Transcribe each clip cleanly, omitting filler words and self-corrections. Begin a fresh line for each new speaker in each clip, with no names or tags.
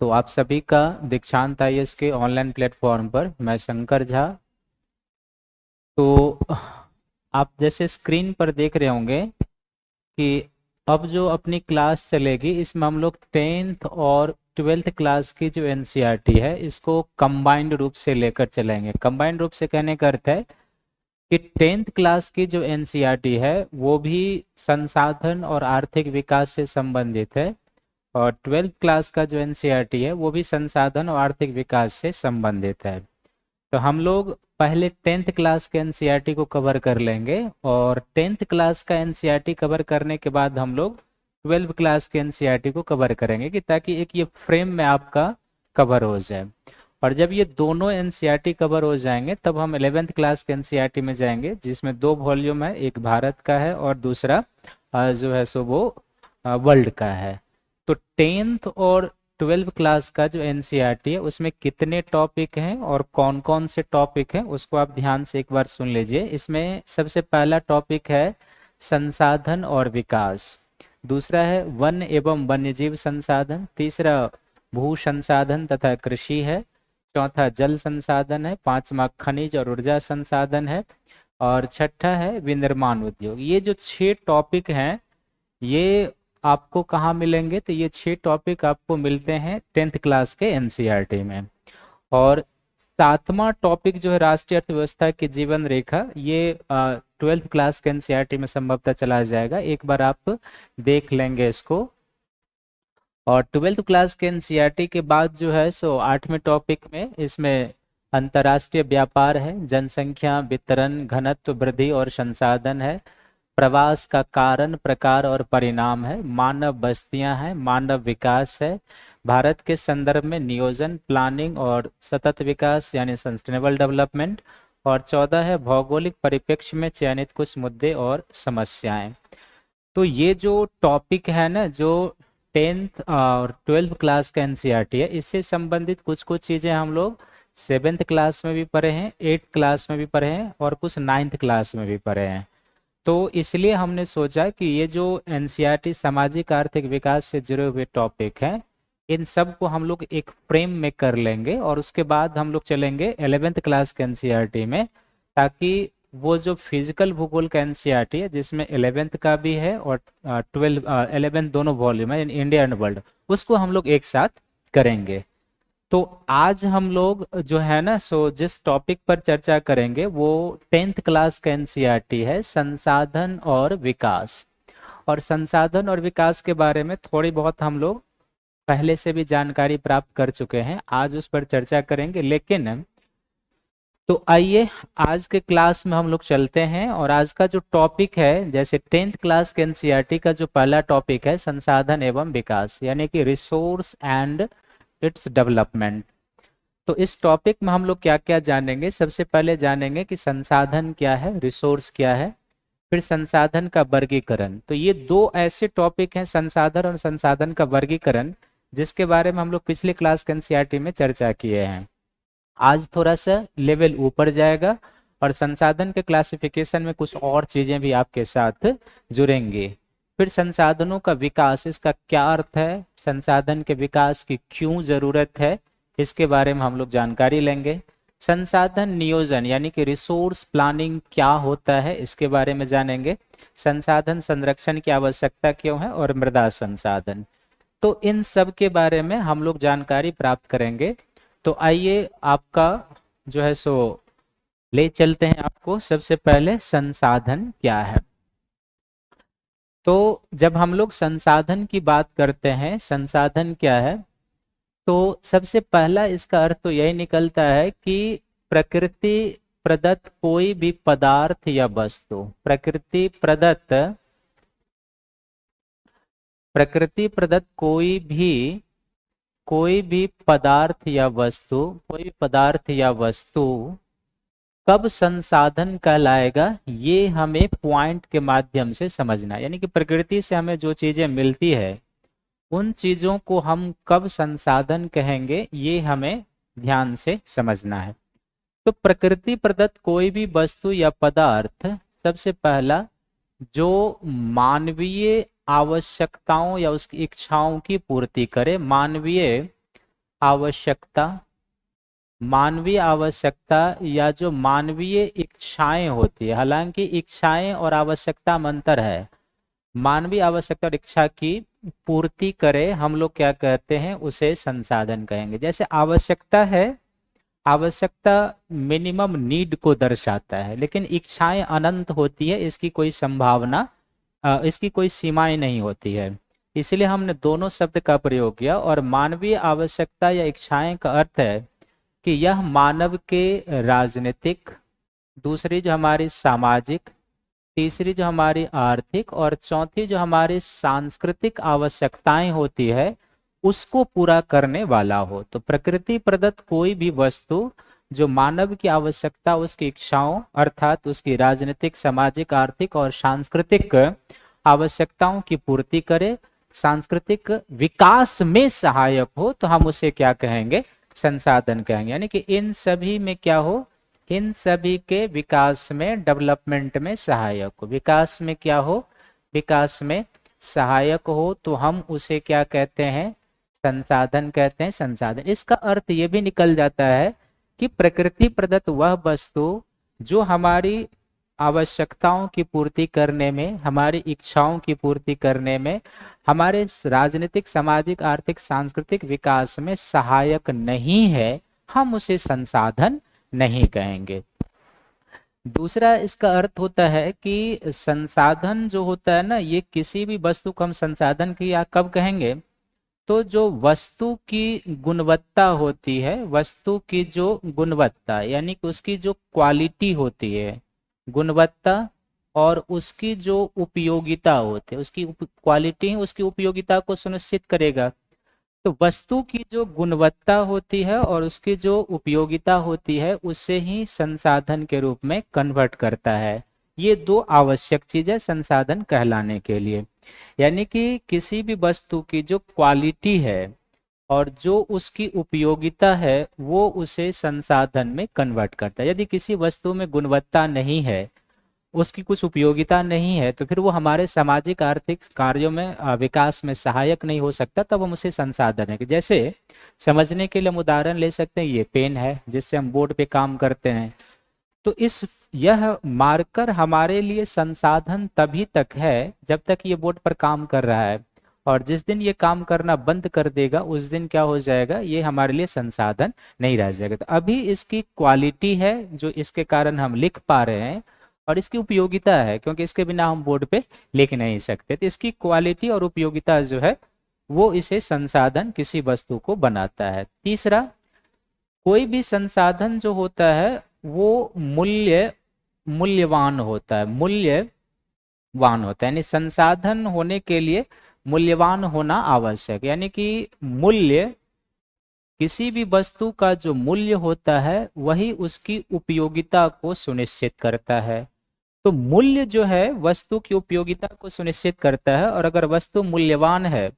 तो आप सभी का दीक्षांत आईएएस के ऑनलाइन प्लेटफॉर्म पर मैं शंकर झा। तो आप जैसे स्क्रीन पर देख रहे होंगे कि अब जो अपनी क्लास चलेगी इसमें हम लोग 10th और 12th क्लास की जो एनसीईआरटी है इसको कंबाइंड रूप से लेकर चलेंगे। कंबाइंड रूप से कहने का अर्थ है कि 10th क्लास की जो एनसीईआरटी है वो भी संसाधन और आर्थिक विकास से संबंधित है, और 12th क्लास का जो एनसीईआरटी है वो भी संसाधन और आर्थिक विकास से संबंधित है। तो हम लोग पहले 10th क्लास के एनसीईआरटी को कवर कर लेंगे, और 10th क्लास का एनसीईआरटी कवर करने के बाद हम लोग 12th क्लास के एनसीईआरटी को कवर करेंगे, कि ताकि एक ये फ्रेम में आपका कवर हो जाए। और जब ये दोनों एनसीईआरटी कवर हो जाएंगे तब हम 11th क्लास के एनसीईआरटी में जाएंगे, जिसमें 2 वॉल्यूम है, एक भारत का है और दूसरा जो है सो वो वर्ल्ड का है। तो 10th और 12th क्लास का जो एनसीईआरटी है उसमें कितने टॉपिक हैं और कौन कौन से टॉपिक हैं उसको आप ध्यान से एक बार सुन लीजिए। इसमें सबसे पहला टॉपिक है संसाधन और विकास, दूसरा है वन एवं वन्यजीव संसाधन, तीसरा भू संसाधन तथा कृषि है, चौथा जल संसाधन है, पांचवा खनिज और ऊर्जा संसाधन है, और छठा है विनिर्माण उद्योग। ये जो 6 टॉपिक हैं ये आपको कहाँ मिलेंगे? तो ये 6 टॉपिक आपको मिलते हैं 10th क्लास के एनसीईआरटी में। और 7वां टॉपिक जो है राष्ट्रीय अर्थव्यवस्था की जीवन रेखा, ये 12th क्लास के एनसीईआरटी में संभवतः चला जाएगा, एक बार आप देख लेंगे इसको। और 12th क्लास के एनसीईआरटी के बाद जो है सो 8वें टॉपिक में इसमें अंतर्राष्ट्रीय व्यापार है, जनसंख्या वितरण घनत्व वृद्धि और संसाधन है, प्रवास का कारण प्रकार और परिणाम है, मानव बस्तियां हैं, मानव विकास है, भारत के संदर्भ में नियोजन प्लानिंग और सतत विकास यानी सस्टेनेबल डेवलपमेंट, और 14 है भौगोलिक परिप्रेक्ष्य में चयनित कुछ मुद्दे और समस्याएं। तो ये जो टॉपिक है ना, जो 10th और 12th क्लास का एनसीईआरटी है, इससे संबंधित कुछ कुछ चीज़ें हम लोग 7th क्लास में भी पढ़े हैं, 8th क्लास में भी पढ़े हैं और कुछ 9th क्लास में भी पढ़े हैं। तो इसलिए हमने सोचा कि ये जो एनसीईआरटी सामाजिक आर्थिक विकास से जुड़े हुए टॉपिक हैं इन सब को हम लोग एक फ्रेम में कर लेंगे, और उसके बाद हम लोग चलेंगे 11th क्लास के एनसीईआरटी में, ताकि वो जो फिजिकल भूगोल का एनसीईआरटी है जिसमें 11th का भी है और 11th दोनों वॉल्यूम है, इंडिया एंड वर्ल्ड, उसको हम लोग एक साथ करेंगे। तो आज हम लोग जो है ना सो जिस टॉपिक पर चर्चा करेंगे वो 10th क्लास का एनसीईआरटी है संसाधन और विकास। और संसाधन और विकास के बारे में थोड़ी बहुत हम लोग पहले से भी जानकारी प्राप्त कर चुके हैं, आज उस पर चर्चा करेंगे। लेकिन तो आइए आज के क्लास में हम लोग चलते हैं, और आज का जो टॉपिक है, जैसे 10th क्लास के एनसीईआरटी का जो पहला टॉपिक है संसाधन एवं विकास यानी कि रिसोर्स एंड इट्स डेवलपमेंट। तो इस टॉपिक में हम लोग क्या क्या जानेंगे? सबसे पहले जानेंगे कि संसाधन क्या है, रिसोर्स क्या है, फिर संसाधन का वर्गीकरण। तो ये 2 ऐसे टॉपिक हैं, संसाधन और संसाधन का वर्गीकरण, जिसके बारे में हम लोग पिछले क्लास के एनसीईआरटी में चर्चा किए हैं। आज थोड़ा सा लेवल ऊपर जाएगा और संसाधन के क्लासिफिकेशन में कुछ और चीजें भी आपके साथ जुड़ेंगी। फिर संसाधनों का विकास, इसका क्या अर्थ है, संसाधन के विकास की क्यों जरूरत है, इसके बारे में हम लोग जानकारी लेंगे। संसाधन नियोजन यानी कि रिसोर्स प्लानिंग क्या होता है, इसके बारे में जानेंगे। संसाधन संरक्षण की आवश्यकता क्यों है, और मृदा संसाधन। तो इन सब के बारे में हम लोग जानकारी प्राप्त करेंगे। तो आइए आपका जो है सो ले चलते हैं आपको। सबसे पहले संसाधन क्या है? तो जब हम लोग संसाधन की बात करते हैं, संसाधन क्या है, तो सबसे पहला इसका अर्थ तो यही निकलता है कि प्रकृति प्रदत्त कोई भी पदार्थ या वस्तु, प्रकृति प्रदत्त कोई भी पदार्थ या वस्तु कब संसाधन कहलाएगा, ये हमें पॉइंट के माध्यम से समझना है। यानी कि प्रकृति से हमें जो चीजें मिलती है उन चीजों को हम कब संसाधन कहेंगे, ये हमें ध्यान से समझना है। तो प्रकृति प्रदत्त कोई भी वस्तु या पदार्थ सबसे पहला जो मानवीय आवश्यकताओं या उसकी इच्छाओं की पूर्ति करे, मानवीय आवश्यकता, मानवीय आवश्यकता या जो मानवीय इच्छाएं होती है, हालांकि इच्छाएं और आवश्यकता में अंतर है। मानवीय आवश्यकता और इच्छा की पूर्ति करे, हम लोग क्या कहते हैं, उसे संसाधन कहेंगे। जैसे आवश्यकता है, आवश्यकता मिनिमम नीड को दर्शाता है, लेकिन इच्छाएं अनंत होती है, इसकी कोई संभावना, इसकी कोई सीमाएं नहीं होती है। इसलिए हमने दोनों शब्द का प्रयोग किया। और मानवीय आवश्यकता या इच्छाएं का अर्थ है कि यह मानव के राजनीतिक, दूसरी जो हमारी सामाजिक, तीसरी जो हमारी आर्थिक और चौथी जो हमारी सांस्कृतिक आवश्यकताएं होती है उसको पूरा करने वाला हो। तो प्रकृति प्रदत्त कोई भी वस्तु जो मानव की आवश्यकता, उसकी इच्छाओं अर्थात उसकी राजनीतिक, सामाजिक, आर्थिक और सांस्कृतिक आवश्यकताओं की पूर्ति करे, सांस्कृतिक विकास में सहायक हो, तो हम उसे क्या कहेंगे, संसाधन कहेंगे। यानी कि इन सभी में क्या हो, इन सभी के विकास में, डेवलपमेंट में सहायक हो। विकास में क्या हो, विकास में सहायक हो, तो हम उसे क्या कहते हैं, संसाधन कहते हैं। संसाधन, इसका अर्थ ये भी निकल जाता है कि प्रकृति प्रदत्त वह वस्तु जो हमारी आवश्यकताओं की पूर्ति करने में, हमारी इच्छाओं की पूर्ति करने में, हमारे राजनीतिक, सामाजिक, आर्थिक, सांस्कृतिक विकास में सहायक नहीं है, हम उसे संसाधन नहीं कहेंगे। दूसरा इसका अर्थ होता है कि संसाधन जो होता है ना, ये किसी भी वस्तु को हम संसाधन की या कब कहेंगे, तो जो वस्तु की गुणवत्ता होती है, वस्तु की जो गुणवत्ता यानी कि उसकी जो क्वालिटी होती है, गुणवत्ता और उसकी जो उपयोगिता होती है, उसकी क्वालिटी उसकी उपयोगिता को सुनिश्चित करेगा। तो वस्तु की जो गुणवत्ता होती है और उसकी जो उपयोगिता होती है उसे ही संसाधन के रूप में कन्वर्ट करता है। ये दो आवश्यक चीजें संसाधन कहलाने के लिए। यानी कि किसी भी वस्तु की जो क्वालिटी है और जो उसकी उपयोगिता है वो उसे संसाधन में कन्वर्ट करता है। यदि किसी वस्तु में गुणवत्ता नहीं है, उसकी कुछ उपयोगिता नहीं है, तो फिर वो हमारे सामाजिक, आर्थिक कार्यों में, विकास में सहायक नहीं हो सकता, तब हम उसे संसाधन है। जैसे समझने के लिए हम उदाहरण ले सकते हैं, ये पेन है जिससे हम बोर्ड पे काम करते हैं, तो यह मार्कर हमारे लिए संसाधन तभी तक है जब तक ये बोर्ड पर काम कर रहा है, और जिस दिन ये काम करना बंद कर देगा उस दिन क्या हो जाएगा, ये हमारे लिए संसाधन नहीं रह जाएगा। तो अभी इसकी क्वालिटी है जो इसके कारण हम लिख पा रहे हैं, और इसकी उपयोगिता है क्योंकि इसके बिना हम बोर्ड पे लिख नहीं सकते। तो इसकी क्वालिटी और उपयोगिता जो है वो इसे संसाधन, किसी वस्तु को बनाता है। तीसरा, कोई भी संसाधन जो होता है वो मूल्यवान होता है, मूल्यवान होता है। यानी संसाधन होने के लिए मूल्यवान होना आवश्यक। यानी कि मूल्य, किसी भी वस्तु का जो मूल्य होता है वही उसकी उपयोगिता को सुनिश्चित करता है। तो मूल्य जो है वस्तु की उपयोगिता को सुनिश्चित करता है, और अगर वस्तु मूल्यवान है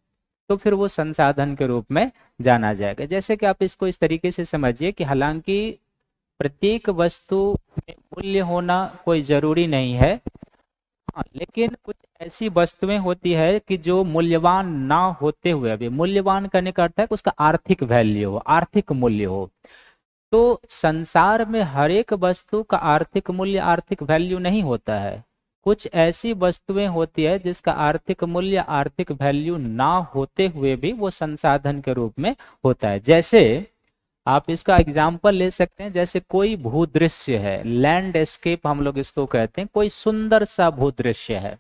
तो फिर वो संसाधन के रूप में जाना जाएगा। जैसे कि आप इसको इस तरीके से समझिए कि हालांकि प्रत्येक वस्तु में मूल्य होना कोई जरूरी नहीं है, हाँ, लेकिन कुछ ऐसी वस्तुएं होती है कि जो मूल्यवान ना होते हुए भी, मूल्यवान करने का अर्थ है कि उसका आर्थिक वैल्यू हो, आर्थिक मूल्य हो। तो संसार में हर एक वस्तु का आर्थिक मूल्य, आर्थिक वैल्यू नहीं होता है। कुछ ऐसी वस्तुएं होती है जिसका आर्थिक मूल्य, आर्थिक वैल्यू ना होते हुए भी वो संसाधन के रूप में होता है। जैसे आप इसका एग्जाम्पल ले सकते हैं, जैसे कोई भूदृश्य है, लैंडस्केप हम लोग इसको कहते हैं, कोई सुंदर सा भूदृश्य है।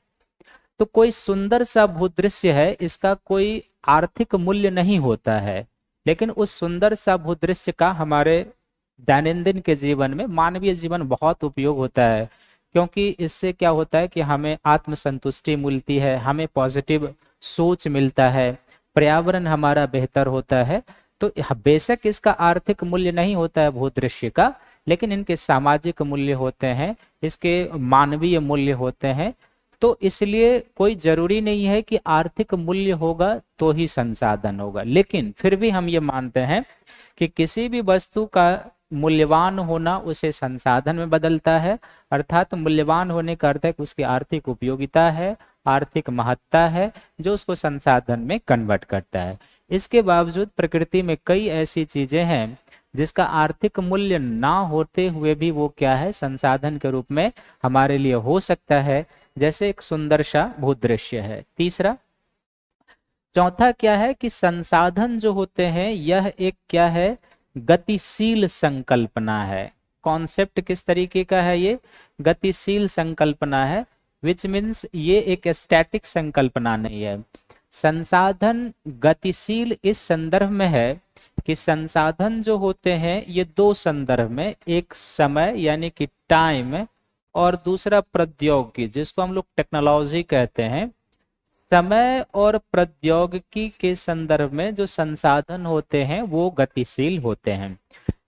तो कोई सुंदर सा भूदृश्य है, इसका कोई आर्थिक मूल्य नहीं होता है, लेकिन उस सुंदर सा भूदृश्य का हमारे दैनंदिन के जीवन में, मानवीय जीवन बहुत उपयोग होता है, क्योंकि इससे क्या होता है कि हमें आत्मसंतुष्टि मिलती है, हमें पॉजिटिव सोच मिलता है, पर्यावरण हमारा बेहतर होता है। तो बेशक इसका आर्थिक मूल्य नहीं होता है भूदृश्य का, लेकिन इनके सामाजिक मूल्य होते हैं, इसके मानवीय मूल्य होते हैं। तो इसलिए कोई जरूरी नहीं है कि आर्थिक मूल्य होगा तो ही संसाधन होगा, लेकिन फिर भी हम ये मानते हैं कि किसी भी वस्तु का मूल्यवान होना उसे संसाधन में बदलता है। अर्थात मूल्यवान होने का अर्थ है कि उसकी आर्थिक उपयोगिता है, आर्थिक महत्ता है, जो उसको संसाधन में कन्वर्ट करता है। इसके बावजूद प्रकृति में कई ऐसी चीजें हैं जिसका आर्थिक मूल्य ना होते हुए भी वो क्या है, संसाधन के रूप में हमारे लिए हो सकता है। जैसे एक सुंदर सा भूदृश्य है। तीसरा, चौथा क्या है कि संसाधन जो होते हैं यह एक क्या है, गतिशील संकल्पना है। कॉन्सेप्ट किस तरीके का है, ये गतिशील संकल्पना है, विच मीन्स ये एक स्टैटिक संकल्पना नहीं है। संसाधन गतिशील इस संदर्भ में है कि संसाधन जो होते हैं ये दो संदर्भ में, एक समय यानी कि टाइम और दूसरा प्रौद्योगिकी जिसको हम लोग टेक्नोलॉजी कहते हैं। समय और प्रौद्योगिकी के संदर्भ में जो संसाधन होते हैं वो गतिशील होते हैं,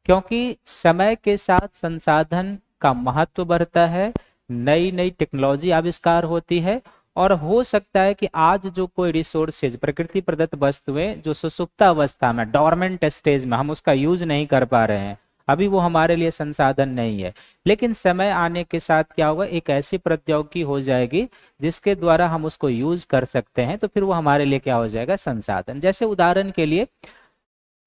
क्योंकि समय के साथ संसाधन का महत्व बढ़ता है, नई नई टेक्नोलॉजी आविष्कार होती है, और हो सकता है कि आज जो कोई रिसोर्सेज प्रकृति प्रदत्त वस्तुएं जो सुसुप्तावस्था में डोरमेंट स्टेज में हम उसका यूज नहीं कर पा रहे हैं, अभी वो हमारे लिए संसाधन नहीं है, लेकिन समय आने के साथ क्या होगा, एक ऐसी प्रौद्योगिकी हो जाएगी जिसके द्वारा हम उसको यूज कर सकते हैं, तो फिर वो हमारे लिए क्या हो जाएगा, संसाधन। जैसे उदाहरण के लिए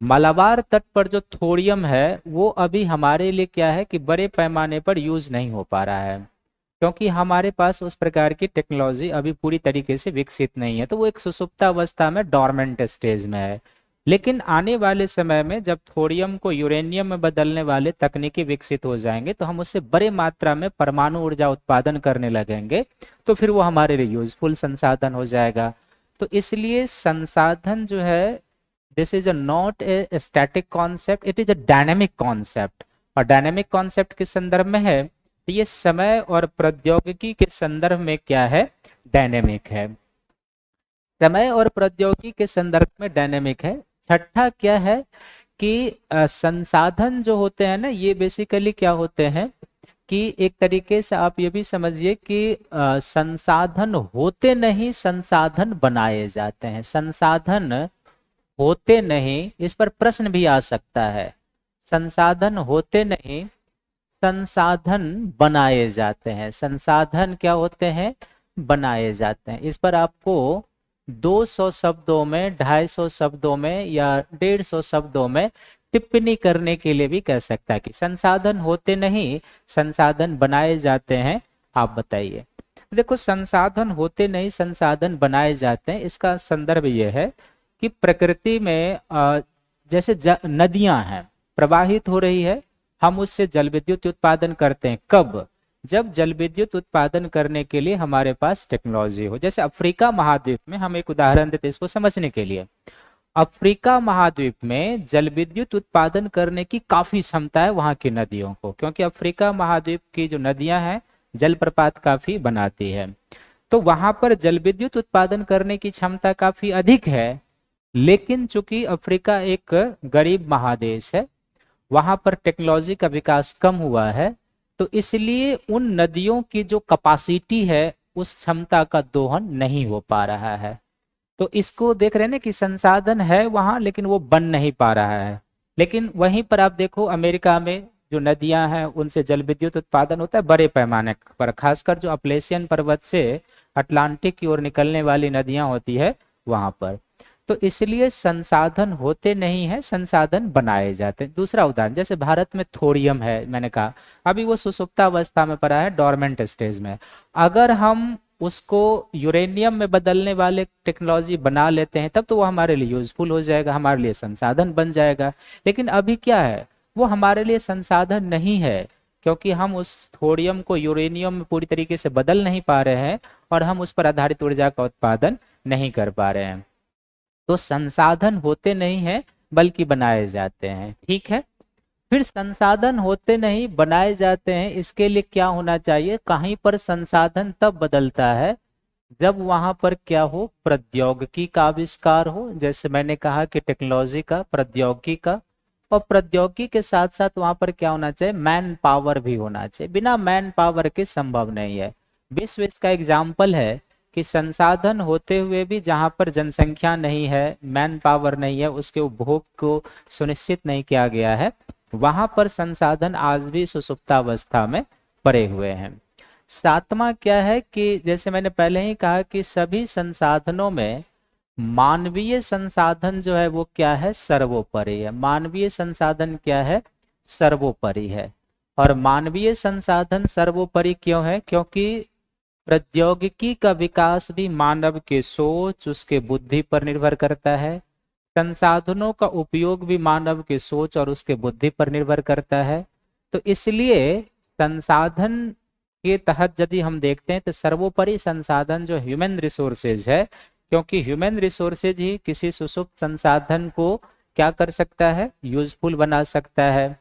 मालाबार तट पर जो थोरियम है वो अभी हमारे लिए क्या है कि बड़े पैमाने पर यूज नहीं हो पा रहा है, क्योंकि हमारे पास उस प्रकार की टेक्नोलॉजी अभी पूरी तरीके से विकसित नहीं है, तो वो एक सुसुप्तावस्था में डोरमेंट स्टेज में है। लेकिन आने वाले समय में जब थोरियम को यूरेनियम में बदलने वाले तकनीकी विकसित हो जाएंगे तो हम उससे बड़े मात्रा में परमाणु ऊर्जा उत्पादन करने लगेंगे, तो फिर वो हमारे लिए यूजफुल संसाधन हो जाएगा। तो इसलिए संसाधन जो है, this is not a static concept, it is a dynamic concept. और डायनेमिक कॉन्सेप्ट किस संदर्भ में है, तो ये समय और प्रौद्योगिकी के संदर्भ में क्या है, डायनेमिक है। समय और प्रौद्योगिकी के संदर्भ में डायनेमिक है। छठा क्या है कि संसाधन जो होते हैं ना, ये बेसिकली क्या होते हैं कि एक तरीके से आप ये भी समझिए कि संसाधन होते नहीं, संसाधन बनाए जाते हैं। संसाधन होते नहीं, इस पर प्रश्न भी आ सकता है। संसाधन होते नहीं, संसाधन बनाए जाते हैं। संसाधन क्या होते हैं, बनाए जाते हैं। इस पर आपको 200 शब्दों में, 250 शब्दों में या 150 शब्दों में टिप्पणी करने के लिए भी कह सकता है कि संसाधन होते नहीं, संसाधन बनाए जाते हैं। आप बताइए। देखो, संसाधन होते नहीं, संसाधन बनाए जाते हैं, इसका संदर्भ यह है कि प्रकृति में जैसे नदियां हैं, प्रवाहित हो रही है, हम उससे जल विद्युत उत्पादन करते हैं। कब, जब जल विद्युत उत्पादन करने के लिए हमारे पास टेक्नोलॉजी हो। जैसे अफ्रीका महाद्वीप में, हम एक उदाहरण देते हैं इसको समझने के लिए। अफ्रीका महाद्वीप में जल विद्युत उत्पादन करने की काफी क्षमता है वहां की नदियों को, क्योंकि अफ्रीका महाद्वीप की जो नदियां हैं जलप्रपात काफी बनाती है, तो वहां पर जल विद्युत उत्पादन करने की क्षमता काफी अधिक है। लेकिन चूंकि अफ्रीका एक गरीब महादेश है, वहां पर टेक्नोलॉजी का विकास कम हुआ है, तो इसलिए उन नदियों की जो कैपेसिटी है उस क्षमता का दोहन नहीं हो पा रहा है। तो इसको देख रहे हैं ना कि संसाधन है वहां लेकिन वो बन नहीं पा रहा है। लेकिन वहीं पर आप देखो, अमेरिका में जो नदियां हैं उनसे जल विद्युत उत्पादन होता है बड़े पैमाने पर, खासकर जो अपलेशियन पर्वत से अटलांटिक की ओर निकलने वाली नदियां होती है वहां पर। तो इसलिए संसाधन होते नहीं है, संसाधन बनाए जाते हैं। दूसरा उदाहरण, जैसे भारत में थोरियम है, मैंने कहा अभी वो सुसुप्तावस्था में पड़ा है, डोरमेंट स्टेज में। अगर हम उसको यूरेनियम में बदलने वाले टेक्नोलॉजी बना लेते हैं तब तो वो हमारे लिए यूजफुल हो जाएगा, हमारे लिए संसाधन बन जाएगा। लेकिन अभी क्या है, वो हमारे लिए संसाधन नहीं है, क्योंकि हम उस थोरियम को यूरेनियम में पूरी तरीके से बदल नहीं पा रहे हैं और हम उस पर आधारित ऊर्जा का उत्पादन नहीं कर पा रहे हैं। तो संसाधन होते नहीं है बल्कि बनाए जाते हैं। ठीक है, फिर संसाधन होते नहीं बनाए जाते हैं, इसके लिए क्या होना चाहिए, कहीं पर संसाधन तब बदलता है जब वहां पर क्या हो, प्रौद्योगिकी का आविष्कार हो। जैसे मैंने कहा कि टेक्नोलॉजी का, प्रौद्योगिकी का, और प्रौद्योगिकी के साथ साथ वहां पर क्या होना चाहिए, मैन पावर भी होना चाहिए। बिना मैन पावर के संभव नहीं है। विश्व इसका एग्जाम्पल है कि संसाधन होते हुए भी जहां पर जनसंख्या नहीं है, मैन पावर नहीं है, उसके उपभोग को सुनिश्चित नहीं किया गया है, वहां पर संसाधन आज भी सुसुप्तावस्था में पड़े हुए हैं। सातवां क्या है कि जैसे मैंने पहले ही कहा कि सभी संसाधनों में मानवीय संसाधन जो है वो क्या है, सर्वोपरि है। मानवीय संसाधन क्या है, सर्वोपरि है। और मानवीय संसाधन सर्वोपरि क्यों है, क्योंकि प्रौद्योगिकी का विकास भी मानव के सोच, उसके बुद्धि पर निर्भर करता है। संसाधनों का उपयोग भी मानव के सोच और उसके बुद्धि पर निर्भर करता है। तो इसलिए संसाधन के तहत यदि हम देखते हैं तो सर्वोपरि संसाधन जो ह्यूमन रिसोर्सेज है, क्योंकि ह्यूमन रिसोर्सेज ही किसी सुषुप्त संसाधन को क्या कर सकता है, यूजफुल बना सकता है।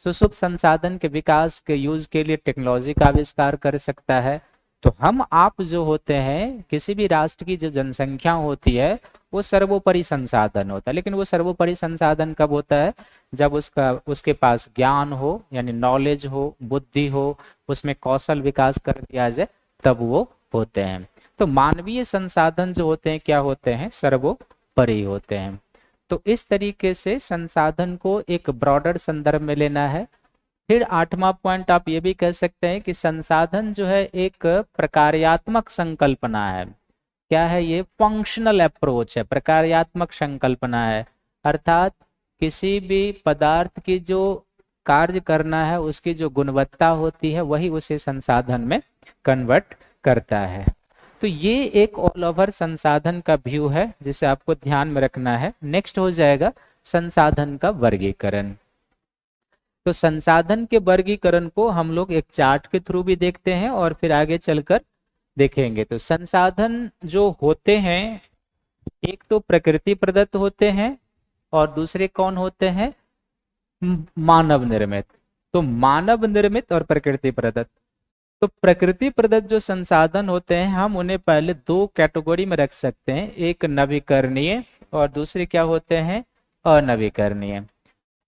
सुषुप्त संसाधन के विकास के यूज के लिए टेक्नोलॉजी का आविष्कार कर सकता है। तो हम आप जो होते हैं, किसी भी राष्ट्र की जो जनसंख्या होती है वो सर्वोपरि संसाधन होता है। लेकिन वो सर्वोपरि संसाधन कब होता है, जब उसके पास ज्ञान हो, यानी नॉलेज हो, बुद्धि हो, उसमें कौशल विकास कर दिया जाए, तब वो होते हैं। तो मानवीय संसाधन जो होते हैं क्या होते हैं, सर्वोपरि होते हैं। तो इस तरीके से संसाधन को एक ब्रॉडर संदर्भ में लेना है। फिर 8वां पॉइंट आप ये भी कह सकते हैं कि संसाधन जो है एक प्रकार्यात्मक संकल्पना है। क्या है ये, फंक्शनल अप्रोच है, प्रकार्यात्मक संकल्पना है। अर्थात किसी भी पदार्थ की जो कार्य करना है उसकी जो गुणवत्ता होती है वही उसे संसाधन में कन्वर्ट करता है। तो ये एक ऑल ओवर संसाधन का व्यू है जिसे आपको ध्यान में रखना है। नेक्स्ट हो जाएगा संसाधन का वर्गीकरण। तो संसाधन के वर्गीकरण को हम लोग एक चार्ट के थ्रू भी देखते हैं और फिर आगे चलकर देखेंगे। तो संसाधन जो होते हैं, एक तो प्रकृति प्रदत्त होते हैं और दूसरे कौन होते हैं, मानव निर्मित। तो मानव निर्मित और प्रकृति प्रदत्त। तो प्रकृति प्रदत्त जो संसाधन होते हैं हम उन्हें पहले दो कैटेगरी में रख सकते हैं, एक नवीकरणीय और दूसरे क्या होते हैं, अनवीकरणीय।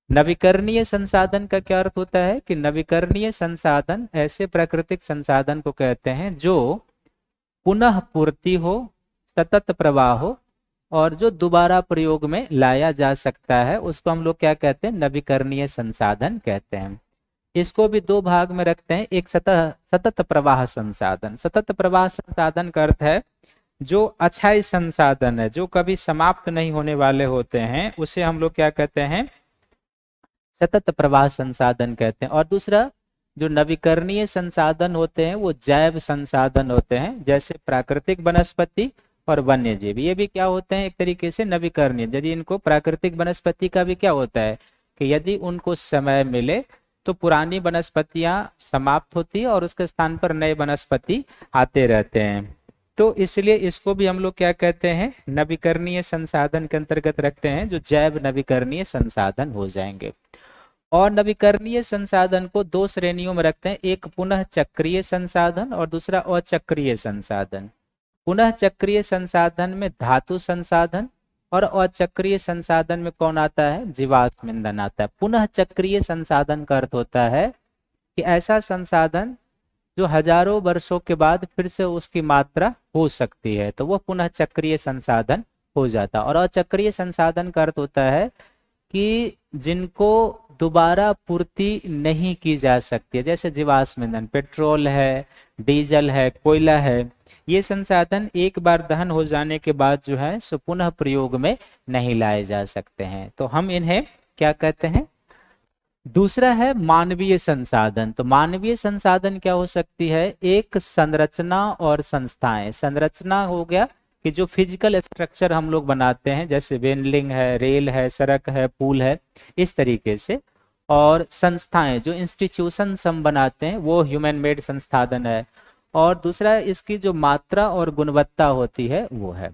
नवीकरणीय संसाधन का क्या अर्थ होता है कि नवीकरणीय संसाधन ऐसे प्राकृतिक संसाधन को कहते हैं जो पुनः पूर्ति हो, सतत प्रवाह हो और जो दोबारा प्रयोग में लाया जा सकता है, उसको हम लोग क्या कहते हैं, नवीकरणीय संसाधन कहते हैं। इसको भी दो भाग में रखते हैं, एक सतत प्रवाह संसाधन। सतत प्रवाह संसाधन का अर्थ है जो अक्षय संसाधन है, जो कभी समाप्त नहीं होने वाले होते हैं, उसे हम लोग क्या कहते हैं, सतत प्रवाह संसाधन कहते हैं। और दूसरा जो नवीकरणीय संसाधन होते हैं वो जैव संसाधन होते हैं, जैसे प्राकृतिक वनस्पति और वन्य जीव। ये भी क्या होते हैं, एक तरीके से नवीकरणीय। यदि इनको प्राकृतिक वनस्पति का भी क्या होता है कि यदि उनको समय मिले तो पुरानी वनस्पतियां समाप्त होती है और उसके स्थान पर नए वनस्पति आते रहते हैं। तो इसलिए इसको भी हम लोग क्या कहते हैं, नवीकरणीय संसाधन के अंतर्गत रखते हैं, जो जैव नवीकरणीय संसाधन हो जाएंगे। और नवीकरणीय संसाधन को दो श्रेणियों में रखते हैं, एक पुनः चक्रीय संसाधन और दूसरा अचक्रीय संसाधन। पुनः चक्रीय संसाधन में धातु संसाधन और अचक्रीय संसाधन में कौन आता है, जीवाश्म ईंधन आता है। पुनः चक्रीय संसाधन का अर्थ होता है कि ऐसा संसाधन जो हजारों वर्षों के बाद फिर से उसकी मात्रा हो सकती है, तो वो पुनः चक्रीय संसाधन हो जाता है। और अचक्रीय संसाधन का अर्थ होता है कि जिनको दोबारा पूर्ति नहीं की जा सकती है, जैसे जीवाश्म ईंधन, पेट्रोल है, डीजल है, कोयला है। ये संसाधन एक बार दहन हो जाने के बाद जो है सो पुनः प्रयोग में नहीं लाए जा सकते हैं, तो हम इन्हें क्या कहते हैं। दूसरा है मानवीय संसाधन। तो मानवीय संसाधन क्या हो सकती है, एक संरचना और संस्थाएं। संरचना हो गया कि जो फिजिकल स्ट्रक्चर हम लोग बनाते हैं, जैसे बिल्डिंग है, रेल है, सड़क है, पुल है, इस तरीके से। और संस्थाएं, जो इंस्टीट्यूशंस हम बनाते हैं, वो ह्यूमन मेड संसाधन है। और दूसरा इसकी जो मात्रा और गुणवत्ता होती है वो है।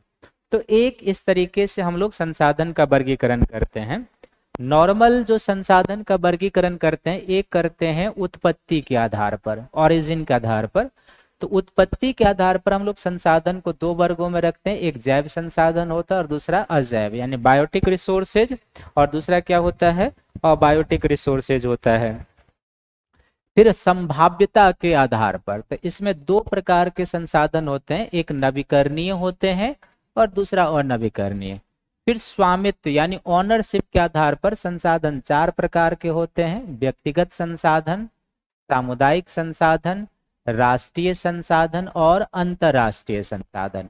तो एक इस तरीके से हम लोग संसाधन का वर्गीकरण करते हैं। नॉर्मल जो संसाधन का वर्गीकरण करते हैं, एक करते हैं उत्पत्ति के आधार पर, ओरिजिन के आधार पर। तो उत्पत्ति के आधार पर हम लोग संसाधन को दो वर्गों में रखते हैं, एक जैव संसाधन होता है और दूसरा अजैव, यानी बायोटिक रिसोर्सेज, और दूसरा क्या होता है, अबायोटिक रिसोर्सेज होता है। फिर संभाव्यता के आधार पर, तो इसमें दो प्रकार के संसाधन होते हैं, एक नवीकरणीय होते हैं और दूसरा अनवीकरणीय। फिर स्वामित्व यानी ओनरशिप के आधार पर संसाधन चार प्रकार के होते हैं, व्यक्तिगत संसाधन, सामुदायिक संसाधन, राष्ट्रीय संसाधन और अंतरराष्ट्रीय संसाधन।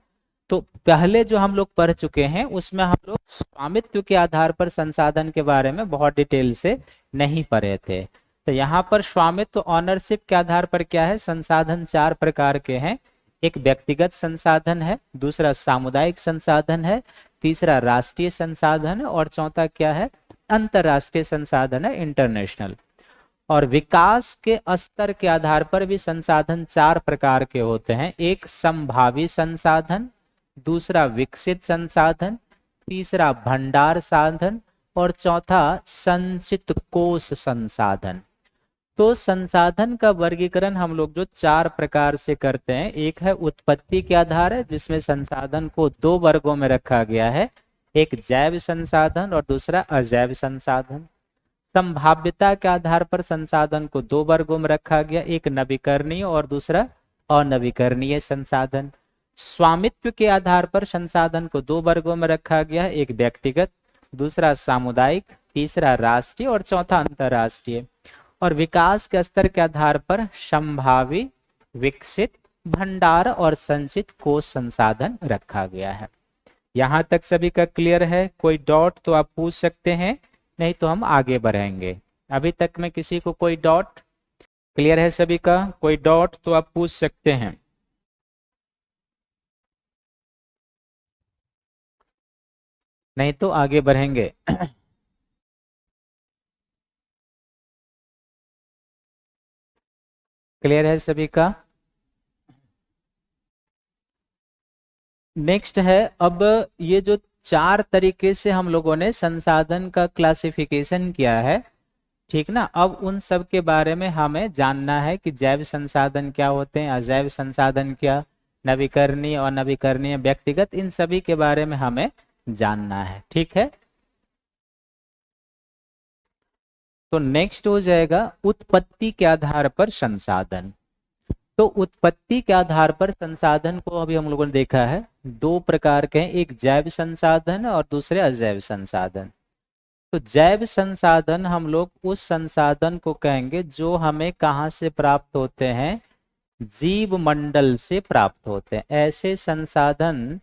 तो पहले जो हम लोग पढ़ चुके हैं उसमें हम लोग स्वामित्व के आधार पर संसाधन के बारे में बहुत डिटेल से नहीं पढ़े थे। तो यहाँ पर स्वामित्व ऑनरशिप के आधार पर क्या है, संसाधन चार प्रकार के हैं। एक व्यक्तिगत संसाधन है, दूसरा सामुदायिक संसाधन है, तीसरा राष्ट्रीय संसाधन है और चौथा क्या है, अंतरराष्ट्रीय संसाधन है, इंटरनेशनल। और विकास के स्तर के आधार पर भी संसाधन चार प्रकार के होते हैं। एक संभावी संसाधन, दूसरा विकसित संसाधन, तीसरा भंडार साधन और चौथा संचित कोष संसाधन। तो संसाधन का वर्गीकरण हम लोग जो चार प्रकार से करते हैं, एक है उत्पत्ति के आधार है जिसमें संसाधन को दो वर्गों में रखा गया है, एक जैव संसाधन और दूसरा अजैव संसाधन। संभाव्यता के आधार पर संसाधन को दो वर्गों में रखा गया, एक नवीकरणीय और दूसरा अनवीकरणीय संसाधन। स्वामित्व के आधार पर संसाधन को दो वर्गों में रखा गया है, एक व्यक्तिगत, दूसरा सामुदायिक, तीसरा राष्ट्रीय और चौथा अंतरराष्ट्रीय। और विकास के स्तर के आधार पर संभावी, विकसित, भंडार और संचित कोष संसाधन रखा गया है। यहां तक सभी का क्लियर है? कोई डॉट तो आप पूछ सकते हैं, नहीं तो हम आगे बढ़ेंगे। अभी तक में किसी को कोई डॉट? क्लियर है सभी का? कोई डॉट तो आप पूछ सकते हैं, नहीं तो आगे बढ़ेंगे। क्लियर है सभी का? नेक्स्ट है, अब ये जो चार तरीके से हम लोगों ने संसाधन का क्लासिफिकेशन किया है, ठीक ना, अब उन सब के बारे में हमें जानना है कि जैव संसाधन क्या होते हैं, अजैव संसाधन क्या, नवीकरणीय और नवीकरणीय, व्यक्तिगत, इन सभी के बारे में हमें जानना है। ठीक है, तो नेक्स्ट हो जाएगा उत्पत्ति के आधार पर संसाधन। तो उत्पत्ति के आधार पर संसाधन को अभी हम लोगों ने देखा है दो प्रकार के हैं, एक जैव संसाधन और दूसरे अजैव संसाधन। तो जैव संसाधन हम लोग उस संसाधन को कहेंगे जो हमें कहाँ से प्राप्त होते हैं, जीव मंडल से प्राप्त होते हैं। ऐसे संसाधन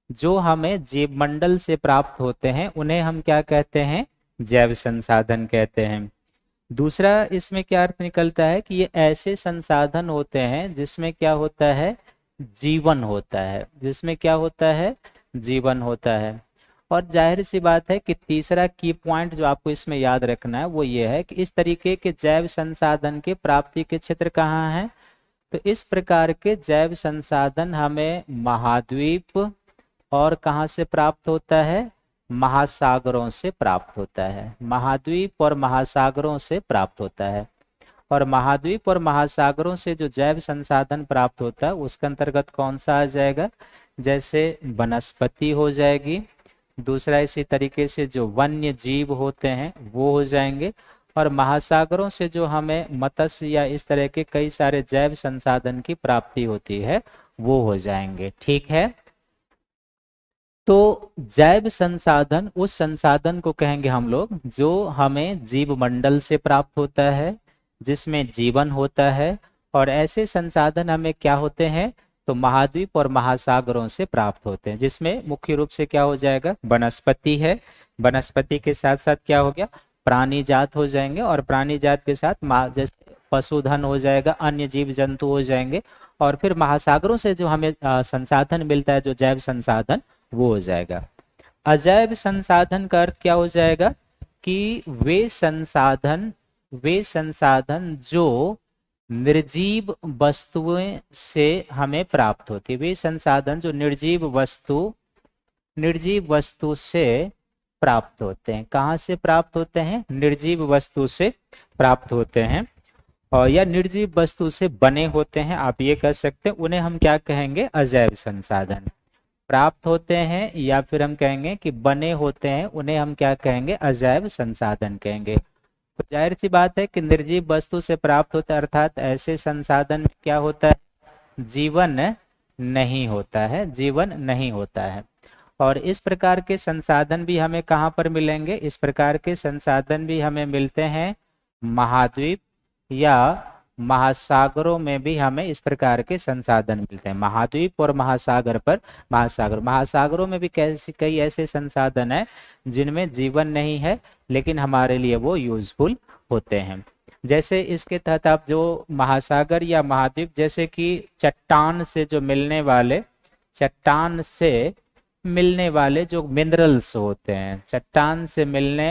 जो हमें जीव मंडल से प्राप्त होते हैं उन्हें हम क्या कहते हैं, जैव संसाधन कहते हैं। दूसरा इसमें क्या अर्थ निकलता है कि ये ऐसे संसाधन होते हैं जिसमें क्या होता है, जीवन होता है, जिसमें क्या होता है, जीवन होता है। और जाहिर सी बात है कि तीसरा की पॉइंट जो आपको इसमें याद रखना है वो ये है कि इस तरीके के जैव संसाधन के प्राप्ति के क्षेत्र कहाँ हैं। तो इस प्रकार के जैव संसाधन हमें महाद्वीप और कहाँ से प्राप्त होता है, महासागरों से प्राप्त होता है। महाद्वीप और महासागरों से प्राप्त होता है। और महाद्वीप और महासागरों से जो जैव संसाधन प्राप्त होता है उसके अंतर्गत कौन सा आ जाएगा, जैसे वनस्पति हो जाएगी, दूसरा इसी तरीके से जो वन्य जीव होते हैं वो हो जाएंगे, और महासागरों से जो हमें मत्स्य या इस तरह के कई सारे जैव संसाधन की प्राप्ति होती है वो हो जाएंगे। ठीक है, तो जैव संसाधन उस संसाधन को कहेंगे हम लोग जो हमें जीव मंडल से प्राप्त होता है, जिसमें जीवन होता है। और ऐसे संसाधन हमें क्या होते हैं, तो महाद्वीप और महासागरों से प्राप्त होते हैं, जिसमें मुख्य रूप से क्या हो जाएगा, वनस्पति है, वनस्पति के साथ साथ क्या हो गया, प्राणी जात हो जाएंगे, और प्राणी जात के साथ जैसे पशुधन हो जाएगा, अन्य जीव जंतु हो जाएंगे। और फिर महासागरों से जो हमें संसाधन मिलता है, जो जैव संसाधन, वो हो जाएगा। अजैव संसाधन का अर्थ क्या हो जाएगा कि वे संसाधन जो निर्जीव वस्तुएं से हमें प्राप्त होती है, वे संसाधन जो निर्जीव वस्तु से प्राप्त होते हैं। कहाँ से प्राप्त होते हैं, निर्जीव वस्तु से प्राप्त होते हैं, और या निर्जीव वस्तु से बने होते हैं, आप ये कह सकते हैं। उन्हें हम क्या कहेंगे, अजैव संसाधन। प्राप्त होते हैं या फिर हम कहेंगे कि बने होते हैं, उन्हें हम क्या कहेंगे, अजैव संसाधन कहेंगे। तो जाहिर सी बात है कि निर्जीव वस्तु से प्राप्त होता है, अर्थात ऐसे संसाधन में क्या होता है, जीवन नहीं होता है, जीवन नहीं होता है। और इस प्रकार के संसाधन भी हमें कहाँ पर मिलेंगे, इस प्रकार के संसाधन भी हमें मिलते हैं महाद्वीप या महासागरों में भी हमें इस प्रकार के संसाधन मिलते हैं। महाद्वीप और महासागर पर महासागरों में भी कई ऐसे संसाधन हैं जिनमें जीवन नहीं है, लेकिन हमारे लिए वो यूजफुल होते हैं। जैसे इसके तहत आप जो महासागर या महाद्वीप, जैसे कि चट्टान से मिलने वाले जो मिनरल्स होते हैं, चट्टान से मिलने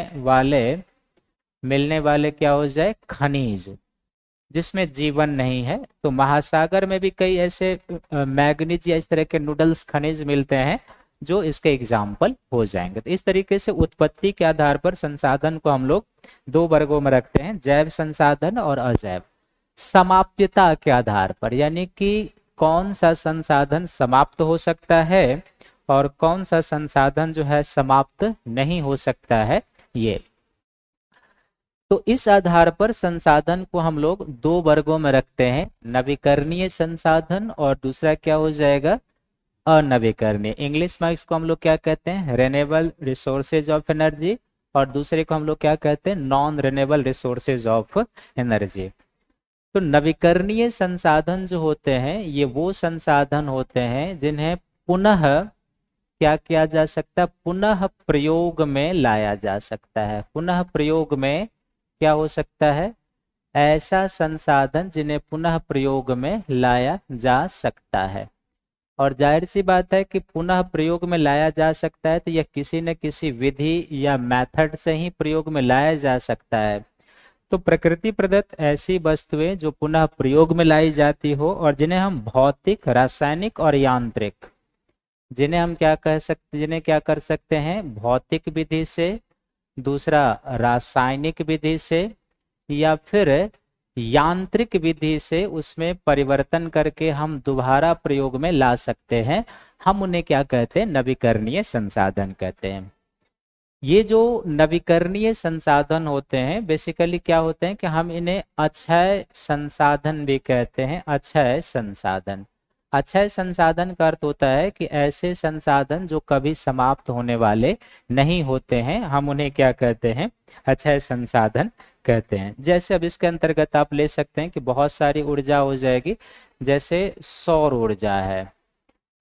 वाले क्या हो जाए, खनिज, जिसमें जीवन नहीं है। तो महासागर में भी कई ऐसे मैग्नीज या इस तरह के नूडल्स खनिज मिलते हैं जो इसके एग्जाम्पल हो जाएंगे। तो इस तरीके से उत्पत्ति के आधार पर संसाधन को हम लोग दो वर्गों में रखते हैं, जैव संसाधन और अजैव। समाप्यता के आधार पर, यानी कि कौन सा संसाधन समाप्त हो सकता है और कौन सा संसाधन जो है समाप्त नहीं हो सकता है, ये। तो इस आधार पर संसाधन को हम लोग दो वर्गों में रखते हैं, नवीकरणीय संसाधन और दूसरा क्या हो जाएगा, अनवीकरणीय। इंग्लिश में इसको हम लोग क्या कहते हैं, रेन्यूएबल रिसोर्सेज ऑफ एनर्जी, और दूसरे को हम लोग क्या कहते हैं, non renewable resources of energy. तो नवीकरणीय संसाधन जो होते हैं ये वो संसाधन होते हैं जिन्हें पुनः क्या किया जा सकता है, पुनः प्रयोग में लाया जा सकता है। पुनः प्रयोग में क्या हो सकता है, ऐसा संसाधन जिन्हें पुनः प्रयोग में लाया जा सकता है। और जाहिर सी बात है कि पुनः प्रयोग में लाया जा सकता है तो यह किसी न किसी विधि या मेथड से ही प्रयोग में लाया जा सकता है। तो प्रकृति प्रदत्त ऐसी वस्तुएं जो पुनः प्रयोग में लाई जाती हो और जिन्हें हम भौतिक, रासायनिक और यांत्रिक, जिन्हें क्या कर सकते हैं, भौतिक विधि से, दूसरा रासायनिक विधि से, या फिर यांत्रिक विधि से उसमें परिवर्तन करके हम दोबारा प्रयोग में ला सकते हैं। हम उन्हें क्या कहते हैं, नवीकरणीय संसाधन कहते हैं। ये जो नवीकरणीय संसाधन होते हैं बेसिकली क्या होते हैं कि हम इन्हें अक्षय संसाधन भी कहते हैं। अक्षय संसाधन, अक्षय संसाधन का अर्थ होता है कि ऐसे संसाधन जो कभी समाप्त होने वाले नहीं होते हैं, हम उन्हें क्या कहते हैं, अक्षय संसाधन कहते हैं। जैसे अब इसके अंतर्गत आप ले सकते हैं कि बहुत सारी ऊर्जा हो जाएगी, जैसे सौर ऊर्जा है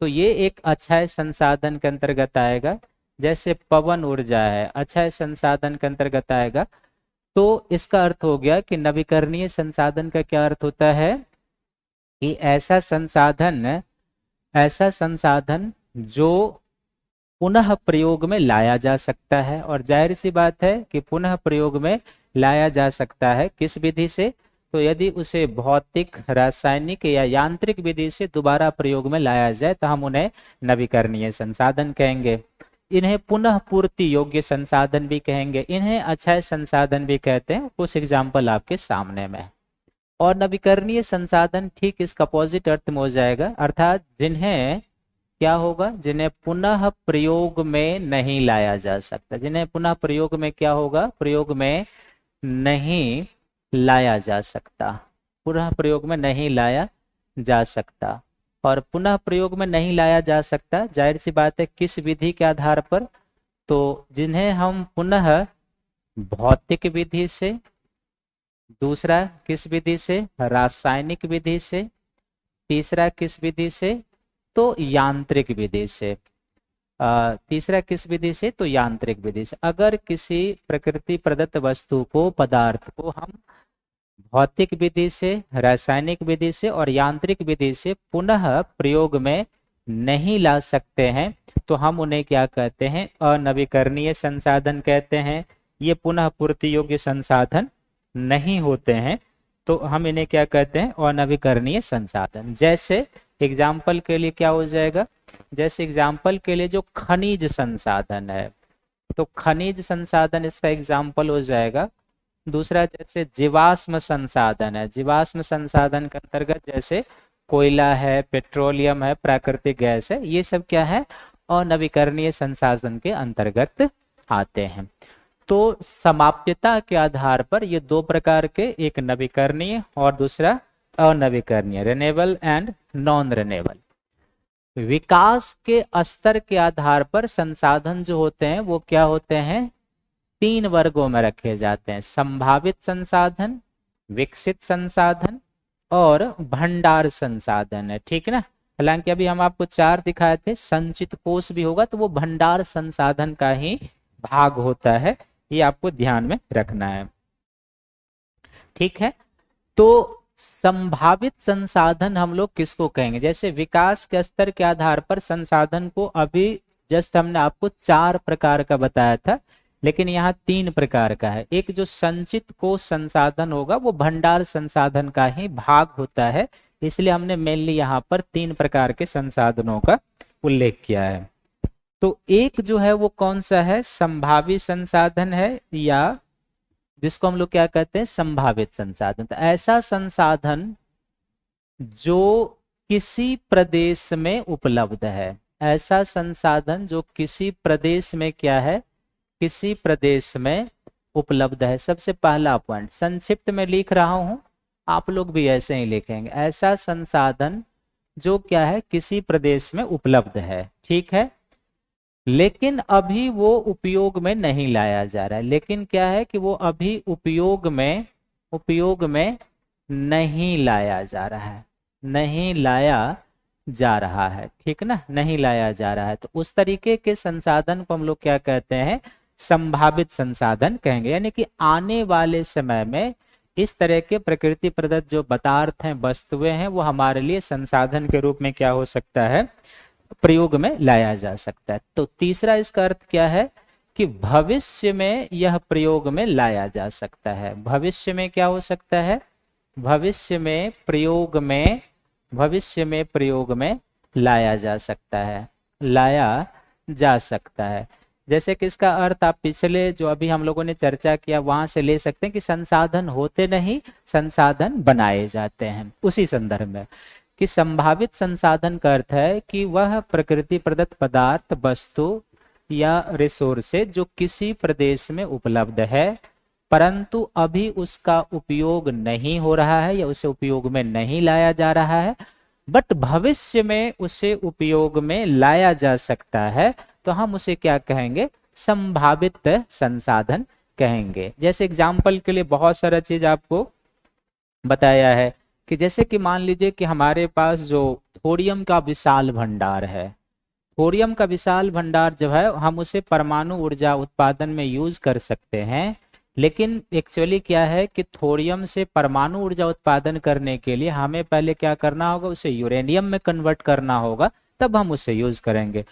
तो ये एक अक्षय संसाधन के अंतर्गत आएगा। जैसे पवन ऊर्जा है, अक्षय संसाधन के अंतर्गत आएगा। तो इसका अर्थ हो गया कि नवीकरणीय संसाधन का क्या अर्थ होता है कि ऐसा संसाधन जो पुनः प्रयोग में लाया जा सकता है। और जाहिर सी बात है कि पुनः प्रयोग में लाया जा सकता है किस विधि से, तो यदि उसे भौतिक, रासायनिक या यांत्रिक विधि से दोबारा प्रयोग में लाया जाए तो हम उन्हें नवीकरणीय संसाधन कहेंगे। इन्हें पुनः पूर्ति योग्य संसाधन भी कहेंगे, इन्हें अक्षय संसाधन भी कहते हैं। कुछ एग्जाम्पल आपके सामने में। और नवीकरणीय संसाधन ठीक इसका अपोजिट अर्थ में हो जाएगा, अर्थात जिन्हें क्या होगा, जिन्हें पुनः प्रयोग में नहीं लाया जा सकता। जिन्हें पुनः प्रयोग में क्या होगा, प्रयोग में नहीं लाया जा सकता, पुनः प्रयोग में नहीं लाया जा सकता। और पुनः प्रयोग में नहीं लाया जा सकता, जाहिर सी बात है किस विधि के आधार पर, तो जिन्हें हम पुनः भौतिक विधि से, दूसरा किस विधि से, रासायनिक विधि से, तीसरा किस विधि से, तो यांत्रिक विधि से, तीसरा किस विधि से, तो यांत्रिक विधि से। अगर किसी प्रकृति प्रदत्त वस्तु को, पदार्थ को हम भौतिक विधि से, रासायनिक विधि से और यांत्रिक विधि से पुनः प्रयोग में नहीं ला सकते हैं तो हम उन्हें क्या कहते हैं, अनवीकरणीय संसाधन कहते हैं। ये पुनः पूर्ति योग्य संसाधन नहीं होते हैं तो हम इन्हें क्या कहते हैं, अनवीकरणीय संसाधन। जैसे एग्जाम्पल के लिए क्या हो जाएगा, जैसे एग्जाम्पल के लिए जो खनिज संसाधन है, तो खनिज संसाधन इसका एग्जाम्पल हो जाएगा। दूसरा जैसे जीवाश्म संसाधन है, जीवाश्म संसाधन के अंतर्गत जैसे कोयला है, पेट्रोलियम है, प्राकृतिक गैस है, ये सब क्या है, अनवीकरणीय संसाधन के अंतर्गत आते हैं। तो समाप्यता के आधार पर ये दो प्रकार के, एक नवीकरणीय और दूसरा अनवीकरणीय, रेन्यूएबल एंड नॉन रेन्यूएबल। विकास के स्तर के आधार पर संसाधन जो होते हैं वो क्या होते हैं, तीन वर्गों में रखे जाते हैं, संभावित संसाधन, विकसित संसाधन और भंडार संसाधन है, ठीक है ना। हालांकि अभी हम आपको 4 दिखाए थे, संचित कोष भी होगा तो वो भंडार संसाधन का ही भाग होता है, ये आपको ध्यान में रखना है, ठीक है। तो संभावित संसाधन हम लोग किसको कहेंगे, जैसे विकास के स्तर के आधार पर संसाधन को अभी जस्ट हमने आपको 4 प्रकार का बताया था, लेकिन यहाँ 3 प्रकार का है। एक जो संचित कोष संसाधन होगा वो भंडार संसाधन का ही भाग होता है, इसलिए हमने मेनली यहाँ पर 3 प्रकार के संसाधनों का उल्लेख किया है। तो एक जो है वो कौन सा है, संभावित संसाधन है, या जिसको हम लोग क्या कहते हैं, संभावित संसाधन। तो ऐसा संसाधन जो किसी प्रदेश में उपलब्ध है, ऐसा संसाधन जो किसी प्रदेश में क्या है, किसी प्रदेश में उपलब्ध है। सबसे पहला पॉइंट संक्षिप्त में लिख रहा हूं, आप लोग भी ऐसे ही लिखेंगे, ऐसा संसाधन जो क्या है, किसी प्रदेश में उपलब्ध है, ठीक है, लेकिन अभी वो उपयोग में नहीं लाया जा रहा है। लेकिन क्या है कि वो अभी उपयोग में नहीं लाया जा रहा है, नहीं लाया जा रहा है, ठीक ना, नहीं लाया जा रहा है। तो उस तरीके के संसाधन को हम लोग क्या कहते हैं, संभावित संसाधन कहेंगे। यानी कि आने वाले समय में इस तरह के प्रकृति प्रदत्त जो पदार्थ हैं, वस्तुएं हैं, वो हमारे लिए संसाधन के रूप में क्या हो सकता है, प्रयोग में लाया जा सकता है। तो तीसरा इसका अर्थ क्या है कि भविष्य में यह प्रयोग में लाया जा सकता है। भविष्य में क्या हो सकता है, भविष्य में प्रयोग में लाया जा सकता है, लाया जा सकता है। जैसे कि इसका अर्थ आप पिछले जो अभी हम लोगों ने चर्चा किया वहां से ले सकते हैं कि संसाधन होते नहीं, संसाधन बनाए जाते हैं। उसी संदर्भ में कि संभावित संसाधन का अर्थ है कि वह प्रकृति प्रदत्त पदार्थ, वस्तु या रिसोर्सेज जो किसी प्रदेश में उपलब्ध है, परंतु अभी उसका उपयोग नहीं हो रहा है या उसे उपयोग में नहीं लाया जा रहा है, बट भविष्य में उसे उपयोग में लाया जा सकता है, तो हम उसे क्या कहेंगे, संभावित संसाधन कहेंगे। जैसे एग्जाम्पल के लिए बहुत सारा चीज आपको बताया है कि जैसे कि मान लीजिए कि हमारे पास जो थोरियम का विशाल भंडार है, थोरियम का विशाल भंडार जो है हम उसे परमाणु ऊर्जा उत्पादन में यूज कर सकते हैं, लेकिन एक्चुअली क्या है कि थोरियम से परमाणु ऊर्जा उत्पादन करने के लिए हमें पहले क्या करना होगा, उसे यूरेनियम में कन्वर्ट करना होगा, तब हम उसे यूज करेंगे।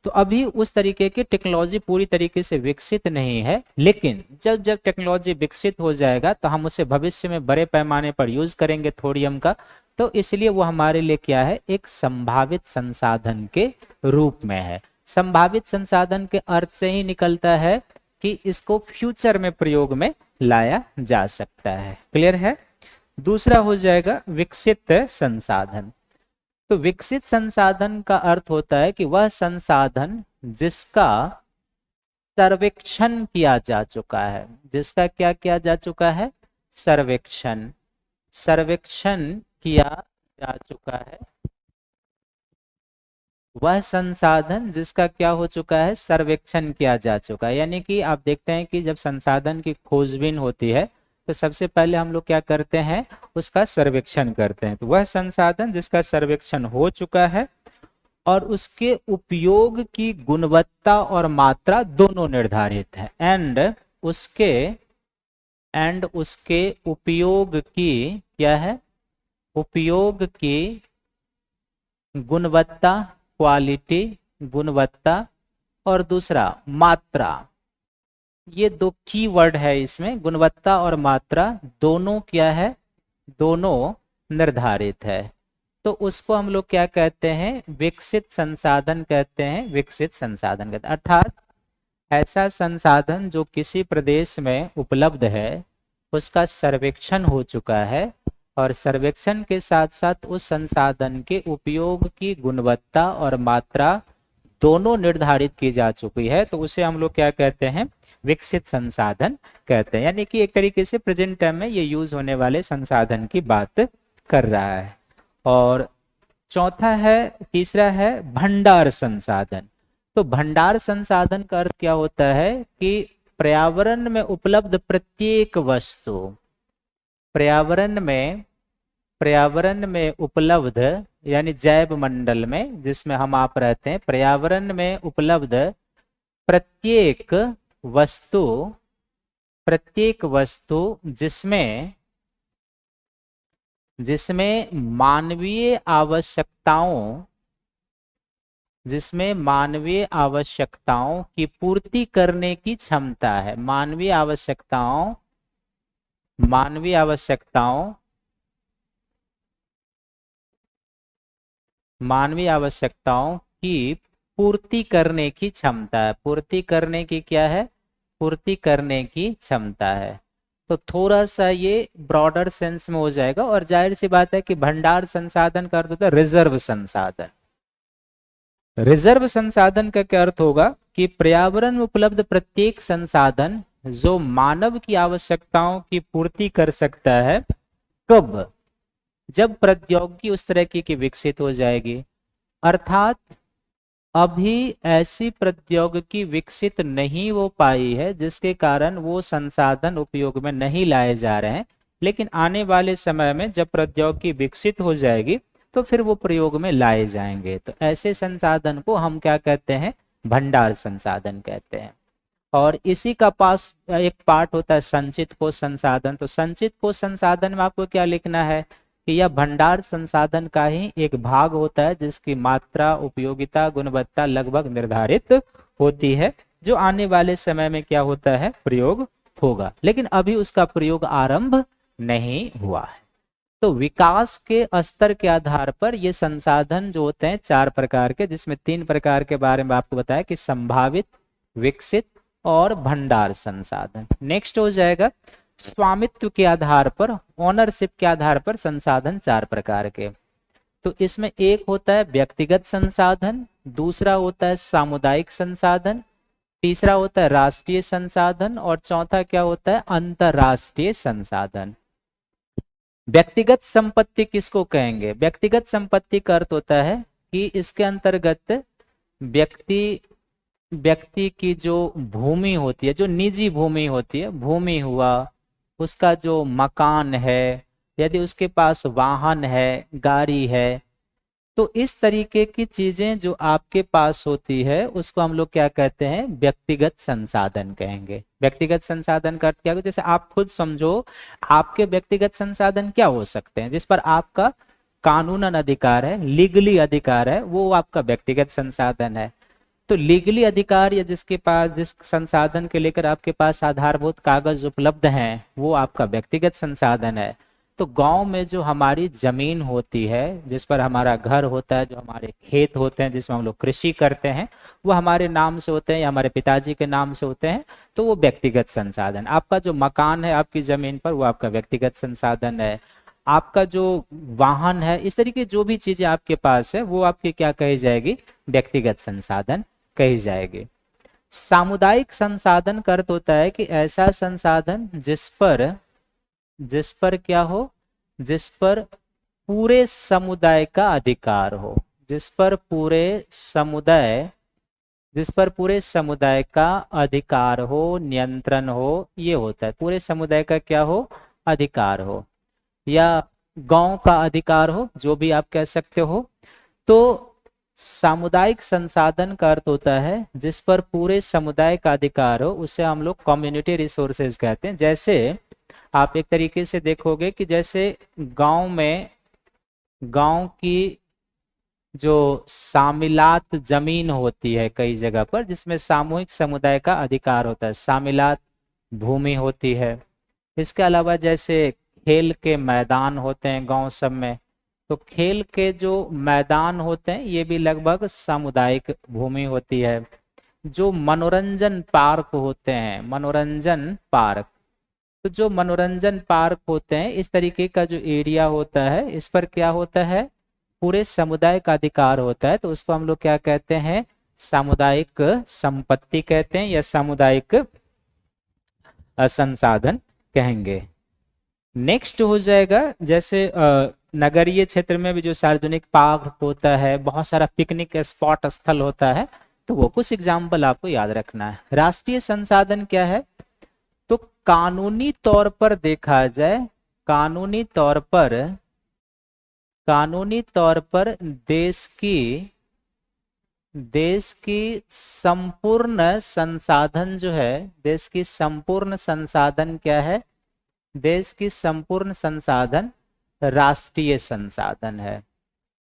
तो अभी उस तरीके की टेक्नोलॉजी पूरी तरीके से विकसित नहीं है, लेकिन जब जब टेक्नोलॉजी विकसित हो जाएगा तो हम उसे भविष्य में बड़े पैमाने पर यूज करेंगे थोरियम का। तो इसलिए वो हमारे लिए क्या है, एक संभावित संसाधन के रूप में है। संभावित संसाधन के अर्थ से ही निकलता है कि इसको फ्यूचर में प्रयोग में लाया जा सकता है। क्लियर है। दूसरा हो जाएगा विकसित संसाधन। तो विकसित संसाधन का अर्थ होता है कि वह संसाधन जिसका सर्वेक्षण किया जा चुका है, जिसका क्या किया जा चुका है, सर्वेक्षण किया जा चुका है, वह संसाधन जिसका क्या हो चुका है, सर्वेक्षण किया जा चुका है। यानी कि आप देखते हैं कि जब संसाधन की खोजबीन होती है तो सबसे पहले हम लोग क्या करते हैं, उसका सर्वेक्षण करते हैं। तो वह संसाधन जिसका सर्वेक्षण हो चुका है और उसके उपयोग की गुणवत्ता और मात्रा दोनों निर्धारित है, एंड उसके उपयोग की क्या है, उपयोग की गुणवत्ता, क्वालिटी, गुणवत्ता, और दूसरा मात्रा। ये दो कीवर्ड है इसमें, गुणवत्ता और मात्रा दोनों क्या है, दोनों निर्धारित है। तो उसको हम लोग क्या कहते हैं, विकसित संसाधन कहते हैं, विकसित संसाधन कहते हैं। अर्थात ऐसा संसाधन जो किसी प्रदेश में उपलब्ध है, उसका सर्वेक्षण हो चुका है और सर्वेक्षण के साथ साथ उस संसाधन के उपयोग की गुणवत्ता और मात्रा दोनों निर्धारित की जा चुकी है, तो उसे हम लोग क्या कहते हैं, विकसित संसाधन कहते हैं। यानी कि एक तरीके से प्रेजेंट टाइम में ये यूज होने वाले संसाधन की बात कर रहा है। और तीसरा है भंडार संसाधन। तो भंडार संसाधन का अर्थ क्या होता है कि पर्यावरण में उपलब्ध प्रत्येक वस्तु, पर्यावरण में पर्यावरण में उपलब्ध यानी जैव मंडल में जिसमें हम आप रहते हैं, पर्यावरण में उपलब्ध प्रत्येक वस्तु जिसमें मानवीय आवश्यकताओं की पूर्ति करने की क्षमता है। मानवीय आवश्यकताओं की पूर्ति करने की क्षमता है। पूर्ति करने की क्या है? पूर्ति करने की क्षमता है। तो थोड़ा सा ये ब्रॉडर सेंस में हो जाएगा। और जाहिर सी बात है कि भंडार संसाधन का अर्थ होता है रिजर्व संसाधन। रिजर्व संसाधन का क्या अर्थ होगा कि पर्यावरण में उपलब्ध प्रत्येक संसाधन जो मानव की आवश्यकताओं की पूर्ति कर सकता है। कब? जब प्रौद्योगिकी उस तरह की विकसित हो जाएगी। अर्थात अभी ऐसी प्रौद्योगिकी विकसित नहीं हो पाई है जिसके कारण वो संसाधन उपयोग में नहीं लाए जा रहे हैं, लेकिन आने वाले समय में जब प्रौद्योगिकी विकसित हो जाएगी तो फिर वो प्रयोग में लाए जाएंगे। तो ऐसे संसाधन को हम क्या कहते हैं? भंडार संसाधन कहते हैं। और इसी का पास एक पार्ट होता है संचित कोश संसाधन। तो संचित कोश संसाधन में आपको क्या लिखना है कि यह भंडार संसाधन का ही एक भाग होता है जिसकी मात्रा, उपयोगिता, गुणवत्ता लगभग निर्धारित होती है, जो आने वाले समय में क्या होता है? प्रयोग होगा, लेकिन अभी उसका प्रयोग आरंभ नहीं हुआ है। तो विकास के स्तर के आधार पर ये संसाधन जो होते हैं 4 प्रकार के, जिसमें 3 प्रकार के बारे में आपको बताया कि संभावित, विकसित और भंडार संसाधन। नेक्स्ट हो जाएगा स्वामित्व के आधार पर, ओनरशिप के आधार पर संसाधन 4 प्रकार के। तो इसमें एक होता है व्यक्तिगत संसाधन, दूसरा होता है सामुदायिक संसाधन, तीसरा होता है राष्ट्रीय संसाधन और चौथा क्या होता है? अंतरराष्ट्रीय संसाधन। व्यक्तिगत संपत्ति किसको कहेंगे? व्यक्तिगत संपत्ति का अर्थ होता है कि इसके अंतर्गत व्यक्ति की जो भूमि होती है, जो निजी भूमि होती है, भूमि हुआ, उसका जो मकान है, यदि उसके पास वाहन है, गाड़ी है, तो इस तरीके की चीजें जो आपके पास होती है उसको हम लोग क्या कहते हैं? व्यक्तिगत संसाधन कहेंगे। व्यक्तिगत संसाधन का अर्थ क्या है? जैसे आप खुद समझो, आपके व्यक्तिगत संसाधन क्या हो सकते हैं? जिस पर आपका कानूनन अधिकार है, लीगली अधिकार है, वो आपका व्यक्तिगत संसाधन है। तो लीगली अधिकार या जिस संसाधन के लेकर आपके पास आधारभूत कागज उपलब्ध हैं, वो आपका व्यक्तिगत संसाधन है। तो गांव में जो हमारी जमीन होती है, जिस पर हमारा घर होता है, जो हमारे खेत होते हैं जिसमें हम लोग कृषि करते हैं, वो हमारे नाम से होते हैं या हमारे पिताजी के नाम से होते हैं, तो वो व्यक्तिगत संसाधन। आपका जो मकान है आपकी जमीन पर, वो आपका व्यक्तिगत संसाधन है। आपका जो वाहन है, इस तरीके जो भी चीजें आपके पास है, वो आपकी क्या कही जाएगी? व्यक्तिगत संसाधन कही जाएगी। सामुदायिक संसाधन का अर्थ होता है कि ऐसा संसाधन जिस पर क्या हो? जिस पर पूरे समुदाय का अधिकार हो, जिस पर पूरे समुदाय का अधिकार हो, नियंत्रण हो, ये होता है। पूरे समुदाय का क्या हो? अधिकार हो, या गांव का अधिकार हो, जो भी आप कह सकते हो। तो सामुदायिक संसाधन का अर्थ होता है जिस पर पूरे समुदाय का अधिकार हो, उसे हम लोग कम्युनिटी रिसोर्सेज कहते हैं। जैसे आप एक तरीके से देखोगे कि जैसे गांव की जो सामिलात जमीन होती है कई जगह पर, जिसमें सामूहिक समुदाय का अधिकार होता है, सामिलात भूमि होती है। इसके अलावा जैसे खेल के मैदान होते हैं गांव सब में, तो खेल के जो मैदान होते हैं ये भी लगभग सामुदायिक भूमि होती है। जो मनोरंजन पार्क होते हैं, तो जो मनोरंजन पार्क होते हैं, इस तरीके का जो एरिया होता है, इस पर क्या होता है? पूरे समुदाय का अधिकार होता है। तो उसको हम लोग क्या कहते हैं? सामुदायिक संपत्ति कहते हैं या सामुदायिक संसाधन कहेंगे। नेक्स्ट हो जाएगा जैसे नगरीय क्षेत्र में भी जो सार्वजनिक पार्क होता है, बहुत सारा पिकनिक स्पॉट स्थल होता है, तो वो कुछ एग्जाम्पल आपको याद रखना है। राष्ट्रीय संसाधन क्या है? तो कानूनी तौर पर देखा जाए, कानूनी तौर पर कानूनी तौर पर देश की संपूर्ण संसाधन जो है, देश की संपूर्ण संसाधन क्या है? देश की संपूर्ण संसाधन राष्ट्रीय संसाधन है।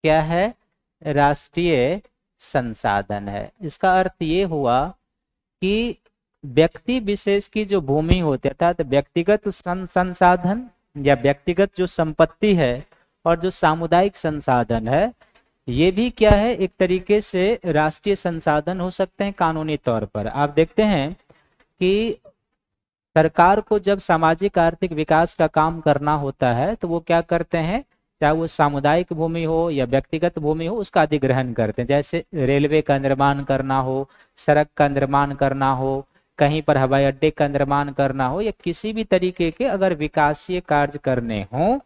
क्या है? राष्ट्रीय संसाधन है। इसका अर्थ ये हुआ कि व्यक्ति विशेष की जो भूमि होती है, अर्थात व्यक्तिगत संसाधन या व्यक्तिगत जो संपत्ति है और जो सामुदायिक संसाधन है, ये भी क्या है? एक तरीके से राष्ट्रीय संसाधन हो सकते हैं कानूनी तौर पर। आप देखते हैं कि सरकार को जब सामाजिक आर्थिक विकास का काम करना होता है तो वो क्या करते हैं, चाहे वो सामुदायिक भूमि हो या व्यक्तिगत भूमि हो, उसका अधिग्रहण करते हैं। जैसे रेलवे का निर्माण करना हो, सड़क का निर्माण करना हो, कहीं पर हवाई अड्डे का निर्माण करना हो, या किसी भी तरीके के अगर विकासीय कार्य करने हो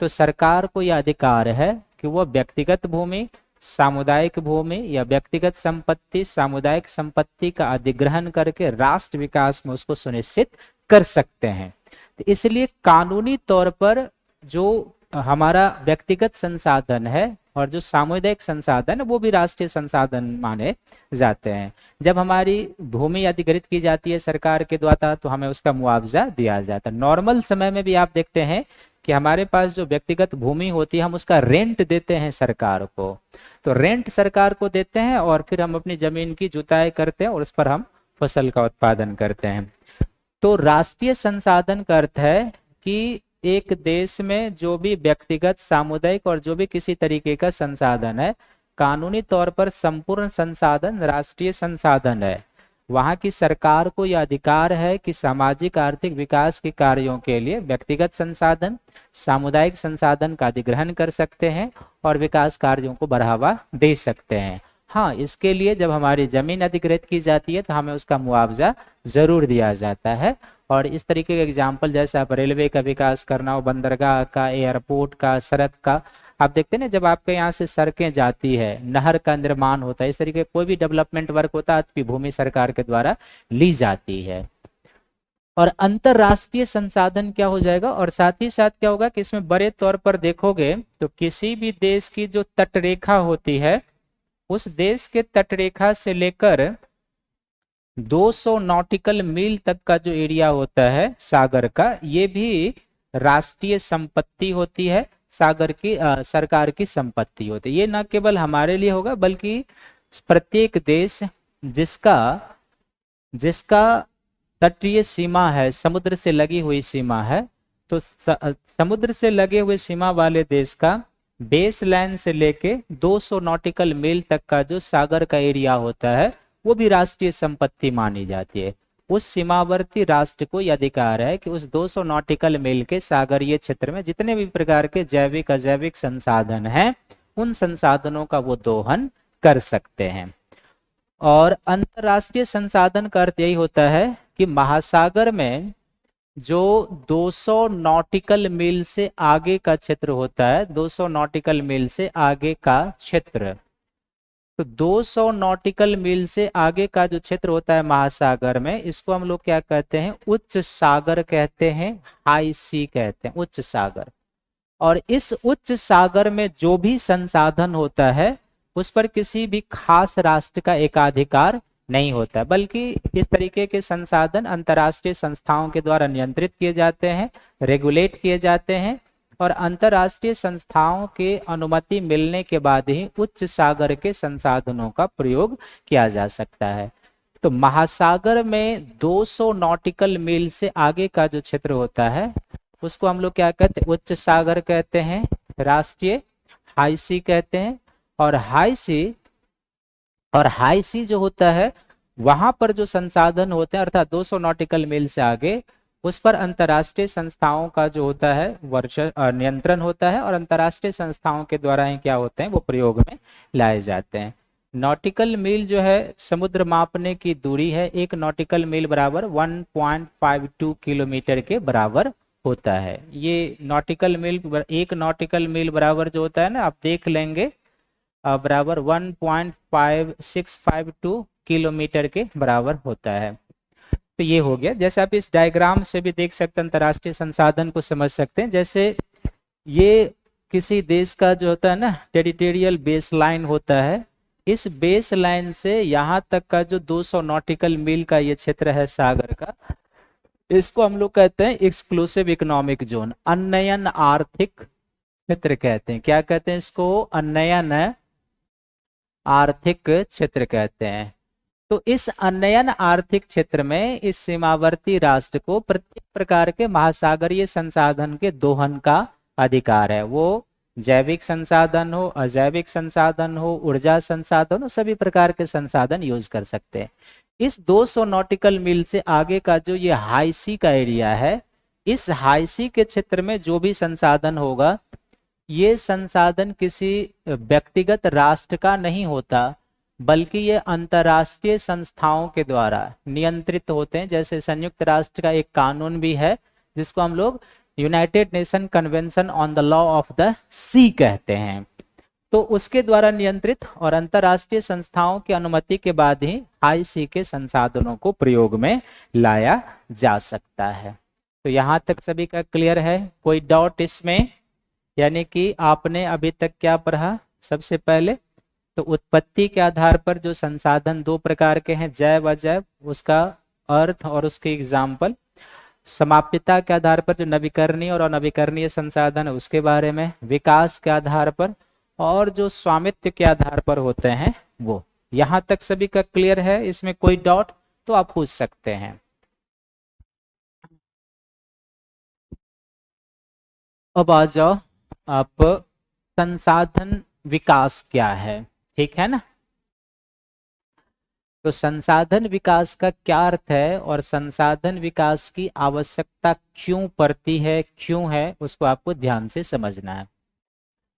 तो सरकार को यह अधिकार है कि वह व्यक्तिगत भूमि, सामुदायिक भूमि या व्यक्तिगत संपत्ति, सामुदायिक संपत्ति का अधिग्रहण करके राष्ट्र विकास में उसको सुनिश्चित कर सकते हैं। तो इसलिए कानूनी तौर पर जो हमारा व्यक्तिगत संसाधन है और जो सामुदायिक संसाधन है वो भी राष्ट्रीय संसाधन माने जाते हैं। जब हमारी भूमि अधिग्रहित की जाती है सरकार के द्वारा तो हमें उसका मुआवजा दिया जाता है। नॉर्मल समय में भी आप देखते हैं कि हमारे पास जो व्यक्तिगत भूमि होती है हम उसका रेंट देते हैं सरकार को, तो रेंट सरकार को देते हैं और फिर हम अपनी जमीन की जुताई करते हैं और उस पर हम फसल का उत्पादन करते हैं। तो राष्ट्रीय संसाधन का अर्थ है कि एक देश में जो भी व्यक्तिगत, सामुदायिक और जो भी किसी तरीके का संसाधन है, कानूनी तौर पर संपूर्ण संसाधन राष्ट्रीय संसाधन है। वहां की सरकार को यह अधिकार है कि सामाजिक आर्थिक विकास के कार्यों के लिए व्यक्तिगत संसाधन, सामुदायिक संसाधन का अधिग्रहण कर सकते हैं और विकास कार्यों को बढ़ावा दे सकते हैं। हाँ, इसके लिए जब हमारी जमीन अधिग्रहित की जाती है तो हमें उसका मुआवजा जरूर दिया जाता है। और इस तरीके के एग्जाम्पल, जैसे आप रेलवे का विकास करना हो, बंदरगाह का, एयरपोर्ट का, सड़क का, आप देखते हैं ना जब आपके यहाँ से सड़कें जाती है, नहर का निर्माण होता है, इस तरीके कोई भी डेवलपमेंट वर्क होता है आपकी भूमि सरकार के द्वारा ली जाती है। और अंतरराष्ट्रीय संसाधन क्या हो जाएगा, और साथ ही साथ क्या होगा कि इसमें बड़े तौर पर देखोगे तो किसी भी देश की जो तटरेखा होती है, उस देश के तटरेखा से लेकर 200 नॉटिकल मील तक का जो एरिया होता है सागर का, ये भी राष्ट्रीय संपत्ति होती है, सागर की सरकार की संपत्ति होती है। ये न केवल हमारे लिए होगा बल्कि प्रत्येक देश जिसका तटीय सीमा है, समुद्र से लगी हुई सीमा है, तो समुद्र से लगे हुए सीमा वाले देश का बेस लाइन से लेके 200 नॉटिकल मील तक का जो सागर का एरिया होता है वो भी राष्ट्रीय संपत्ति मानी जाती है। उस सीमावर्ती राष्ट्र को यह अधिकार है कि उस 200 नॉटिकल मील के सागरीय क्षेत्र में जितने भी प्रकार के जैविक अजैविक संसाधन हैं उन संसाधनों का वो दोहन कर सकते हैं। और अंतरराष्ट्रीय संसाधन का अर्थ यही होता है कि महासागर में जो 200 नॉटिकल मील से आगे का क्षेत्र होता है, 200 नॉटिकल मील से आगे का क्षेत्र, तो 200 नॉटिकल मील से आगे का जो क्षेत्र होता है महासागर में, इसको हम लोग क्या कहते हैं, उच्च सागर कहते हैं, हाई सी कहते हैं, उच्च सागर। और इस उच्च सागर में जो भी संसाधन होता है उस पर किसी भी खास राष्ट्र का एकाधिकार नहीं होता, बल्कि इस तरीके के संसाधन अंतर्राष्ट्रीय संस्थाओं के द्वारा नियंत्रित किए जाते हैं, रेगुलेट किए जाते हैं, और अंतर्राष्ट्रीय संस्थाओं के अनुमति मिलने के बाद ही उच्च सागर के संसाधनों का प्रयोग किया जा सकता है। तो महासागर में 200 नॉटिकल मील से आगे का जो क्षेत्र होता है उसको हम लोग क्या कहते हैं, उच्च सागर कहते हैं, राष्ट्रीय हाई सी कहते हैं। और हाई सी जो होता है वहां पर जो संसाधन होते हैं अर्थात 200 नॉटिकल मील से आगे, उस पर अंतर्राष्ट्रीय संस्थाओं का जो होता है नियंत्रण होता है, और अंतर्राष्ट्रीय संस्थाओं के द्वारा ही क्या होते हैं वो प्रयोग में लाए जाते हैं। नॉटिकल मील जो है समुद्र मापने की दूरी है, एक नॉटिकल मील बराबर 1.52 किलोमीटर के बराबर होता है। ये नॉटिकल मील, एक नॉटिकल मील बराबर जो होता है ना, आप देख लेंगे बराबर 1.5652 किलोमीटर के बराबर होता है। तो ये हो गया। जैसे आप इस डायग्राम से भी देख सकते हैं, अंतर्राष्ट्रीय संसाधन को समझ सकते हैं। जैसे ये किसी देश का जो होता है ना टेरिटोरियल बेस लाइन होता है, इस बेस लाइन से यहाँ तक का जो 200 नॉटिकल मील का ये क्षेत्र है सागर का, इसको हम लोग कहते हैं एक्सक्लूसिव इकोनॉमिक जोन, अनयन आर्थिक क्षेत्र कहते हैं। क्या कहते हैं इसको? अनयन आर्थिक क्षेत्र कहते हैं। तो इस अनयन आर्थिक क्षेत्र में इस सीमावर्ती राष्ट्र को प्रत्येक प्रकार के महासागरीय संसाधन के दोहन का अधिकार है। वो जैविक संसाधन हो, अजैविक संसाधन हो, ऊर्जा संसाधन हो, सभी प्रकार के संसाधन यूज कर सकते हैं। इस 200 नॉटिकल मील से आगे का जो ये हाई सी का एरिया है, इस हाई सी के क्षेत्र में जो भी संसाधन होगा, ये संसाधन किसी व्यक्तिगत राष्ट्र का नहीं होता, बल्कि ये अंतर्राष्ट्रीय संस्थाओं के द्वारा नियंत्रित होते हैं। जैसे संयुक्त राष्ट्र का एक कानून भी है जिसको हम लोग United Nation Convention on the Law of the Sea कहते हैं। तो उसके द्वारा नियंत्रित और अंतर्राष्ट्रीय संस्थाओं की अनुमति के बाद ही हाई सी के संसाधनों को प्रयोग में लाया जा सकता है। तो यहाँ तक सभी का क्लियर है? कोई डाउट इसमें? यानी कि आपने अभी तक क्या पढ़ा? सबसे पहले तो उत्पत्ति के आधार पर जो संसाधन दो प्रकार के हैं, जैव अजैव, उसका अर्थ और उसके एग्जाम्पल। समाप्यता के आधार पर जो नवीकरणीय और अनवीकरणीय संसाधन है उसके बारे में। विकास के आधार पर, और जो स्वामित्व के आधार पर होते हैं वो। यहां तक सभी का क्लियर है? इसमें कोई डाउट तो आप पूछ सकते हैं। अब आ जाओ आप, संसाधन विकास क्या है, ठीक है ना? तो संसाधन विकास का क्या अर्थ है और संसाधन विकास की आवश्यकता क्यों पड़ती है, क्यों है, उसको आपको ध्यान से समझना है।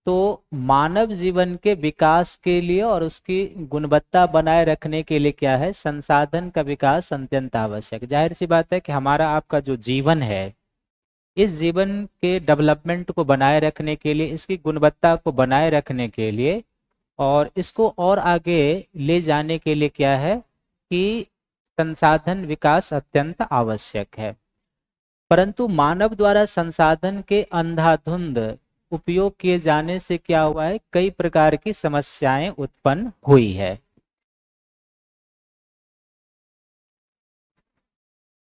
तो मानव जीवन के विकास के लिए और उसकी गुणवत्ता बनाए रखने के लिए क्या है? संसाधन का विकास अत्यंत आवश्यक। जाहिर सी बात है कि हमारा आपका जो जीवन है, इस जीवन के डेवलपमेंट को बनाए रखने के लिए, इसकी गुणवत्ता को बनाए रखने के लिए और इसको और आगे ले जाने के लिए क्या है कि संसाधन विकास अत्यंत आवश्यक है। परंतु मानव द्वारा संसाधन के अंधाधुंध उपयोग किए जाने से क्या हुआ है? कई प्रकार की समस्याएं उत्पन्न हुई है।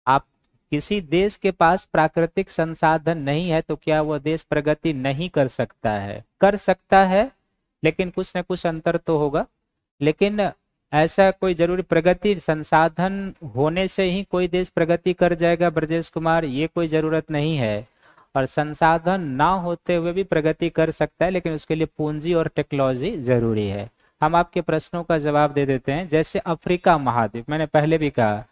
आप किसी देश के पास प्राकृतिक संसाधन नहीं है तो क्या वह देश प्रगति नहीं कर सकता है? कर सकता है, लेकिन कुछ न कुछ अंतर तो होगा। लेकिन ऐसा कोई जरूरी प्रगति संसाधन होने से ही कोई देश प्रगति कर जाएगा ब्रजेश कुमार, ये कोई जरूरत नहीं है। और संसाधन ना होते हुए भी प्रगति कर सकता है, लेकिन उसके लिए पूंजी और टेक्नोलॉजी जरूरी है। हम आपके प्रश्नों का जवाब दे देते हैं। जैसे अफ्रीका महाद्वीप, मैंने पहले भी कहा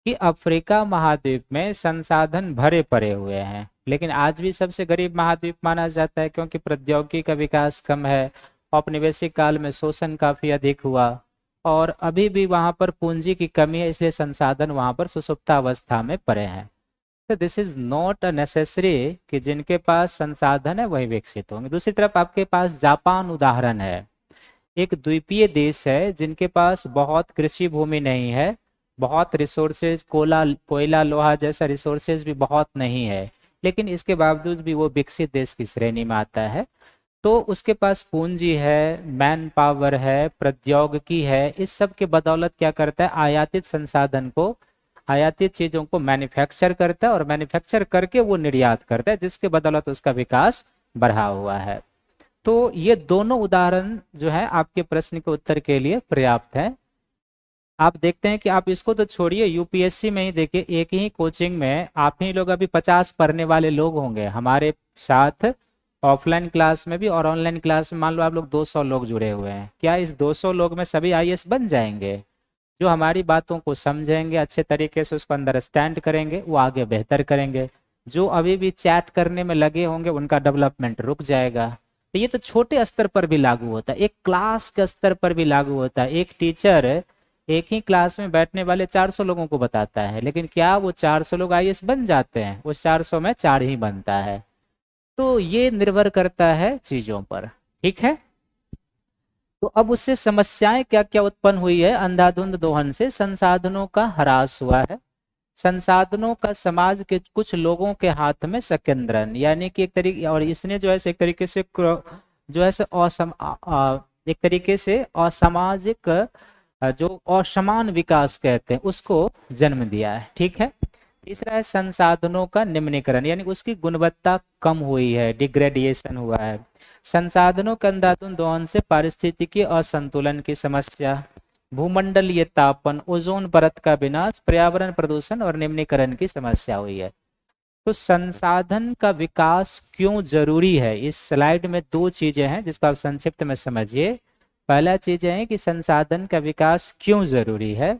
कि अफ्रीका महाद्वीप में संसाधन भरे पड़े हुए हैं, लेकिन आज भी सबसे गरीब महाद्वीप माना जाता है, क्योंकि प्रौद्योगिकी का विकास कम है, औपनिवेशिक काल में शोषण काफी अधिक हुआ और अभी भी वहां पर पूंजी की कमी है, इसलिए संसाधन वहां पर सुसुप्तावस्था में पड़े हैं। तो this is not a necessary कि जिनके पास संसाधन है वही विकसित होंगे। दूसरी तरफ आपके पास जापान उदाहरण है, एक द्वीपीय देश है जिनके पास बहुत कृषि भूमि नहीं है, बहुत रिसोर्सेज, कोयला लोहा जैसा रिसोर्सेज भी बहुत नहीं है, लेकिन इसके बावजूद भी वो विकसित देश की श्रेणी में आता है। तो उसके पास पूंजी है, मैन पावर है, प्रौद्योगिकी है, इस सब के बदौलत क्या करता है? आयातित संसाधन को, आयातित चीजों को मैन्युफैक्चर करता है और मैन्युफैक्चर करके वो निर्यात करता है, जिसके बदौलत उसका विकास बढ़ा हुआ है। तो ये दोनों उदाहरण जो है आपके प्रश्न के उत्तर के लिए पर्याप्त है। आप देखते हैं कि आप इसको तो छोड़िए, यूपीएससी में ही देखिए, एक ही कोचिंग में आप ही लोग अभी 50 पढ़ने वाले लोग होंगे हमारे साथ, ऑफलाइन क्लास में भी और ऑनलाइन क्लास में। मान लो आप लोग 200 लोग जुड़े हुए हैं, क्या इस 200 लोग में सभी आईएएस बन जाएंगे? जो हमारी बातों को समझेंगे, अच्छे तरीके से उसको अंडरस्टैंड करेंगे, वो आगे बेहतर करेंगे। जो अभी भी चैट करने में लगे होंगे उनका डेवलपमेंट रुक जाएगा। तो ये तो छोटे स्तर पर भी लागू होता है, एक क्लास के स्तर पर भी लागू होता है। एक टीचर एक ही क्लास में बैठने वाले 400 लोगों को बताता है, लेकिन क्या वो 400 लोग आईएएस बन जाते हैं? उस 400 में 4 ही बनता है। तो ये निर्भर करता है चीजों पर, ठीक है। तो अब उससे समस्याएं क्या क्या उत्पन्न हुई है? अंधाधुंध दोहन से संसाधनों का ह्रास हुआ है, संसाधनों का समाज के कुछ लोगों के हाथ में संकेंद्रण, यानी कि एक तरीके, और इसने जो है एक तरीके से जो है एक तरीके से असामाजिक जो असमान विकास कहते हैं उसको जन्म दिया है। ठीक है। तीसरा है संसाधनों का निम्नीकरण, यानी उसकी गुणवत्ता कम हुई है, डिग्रेडिएशन हुआ है। संसाधनों के अंधाधुंध दोहन से पारिस्थितिकी असंतुलन की समस्या, भूमंडलीय तापन, ओजोन परत का विनाश, पर्यावरण प्रदूषण और निम्नीकरण की समस्या हुई है। तो संसाधन का विकास क्यों जरूरी है, इस स्लाइड में दो चीजें हैं जिसको आप संक्षिप्त में समझिए। पहला चीज है कि संसाधन का विकास क्यों जरूरी है,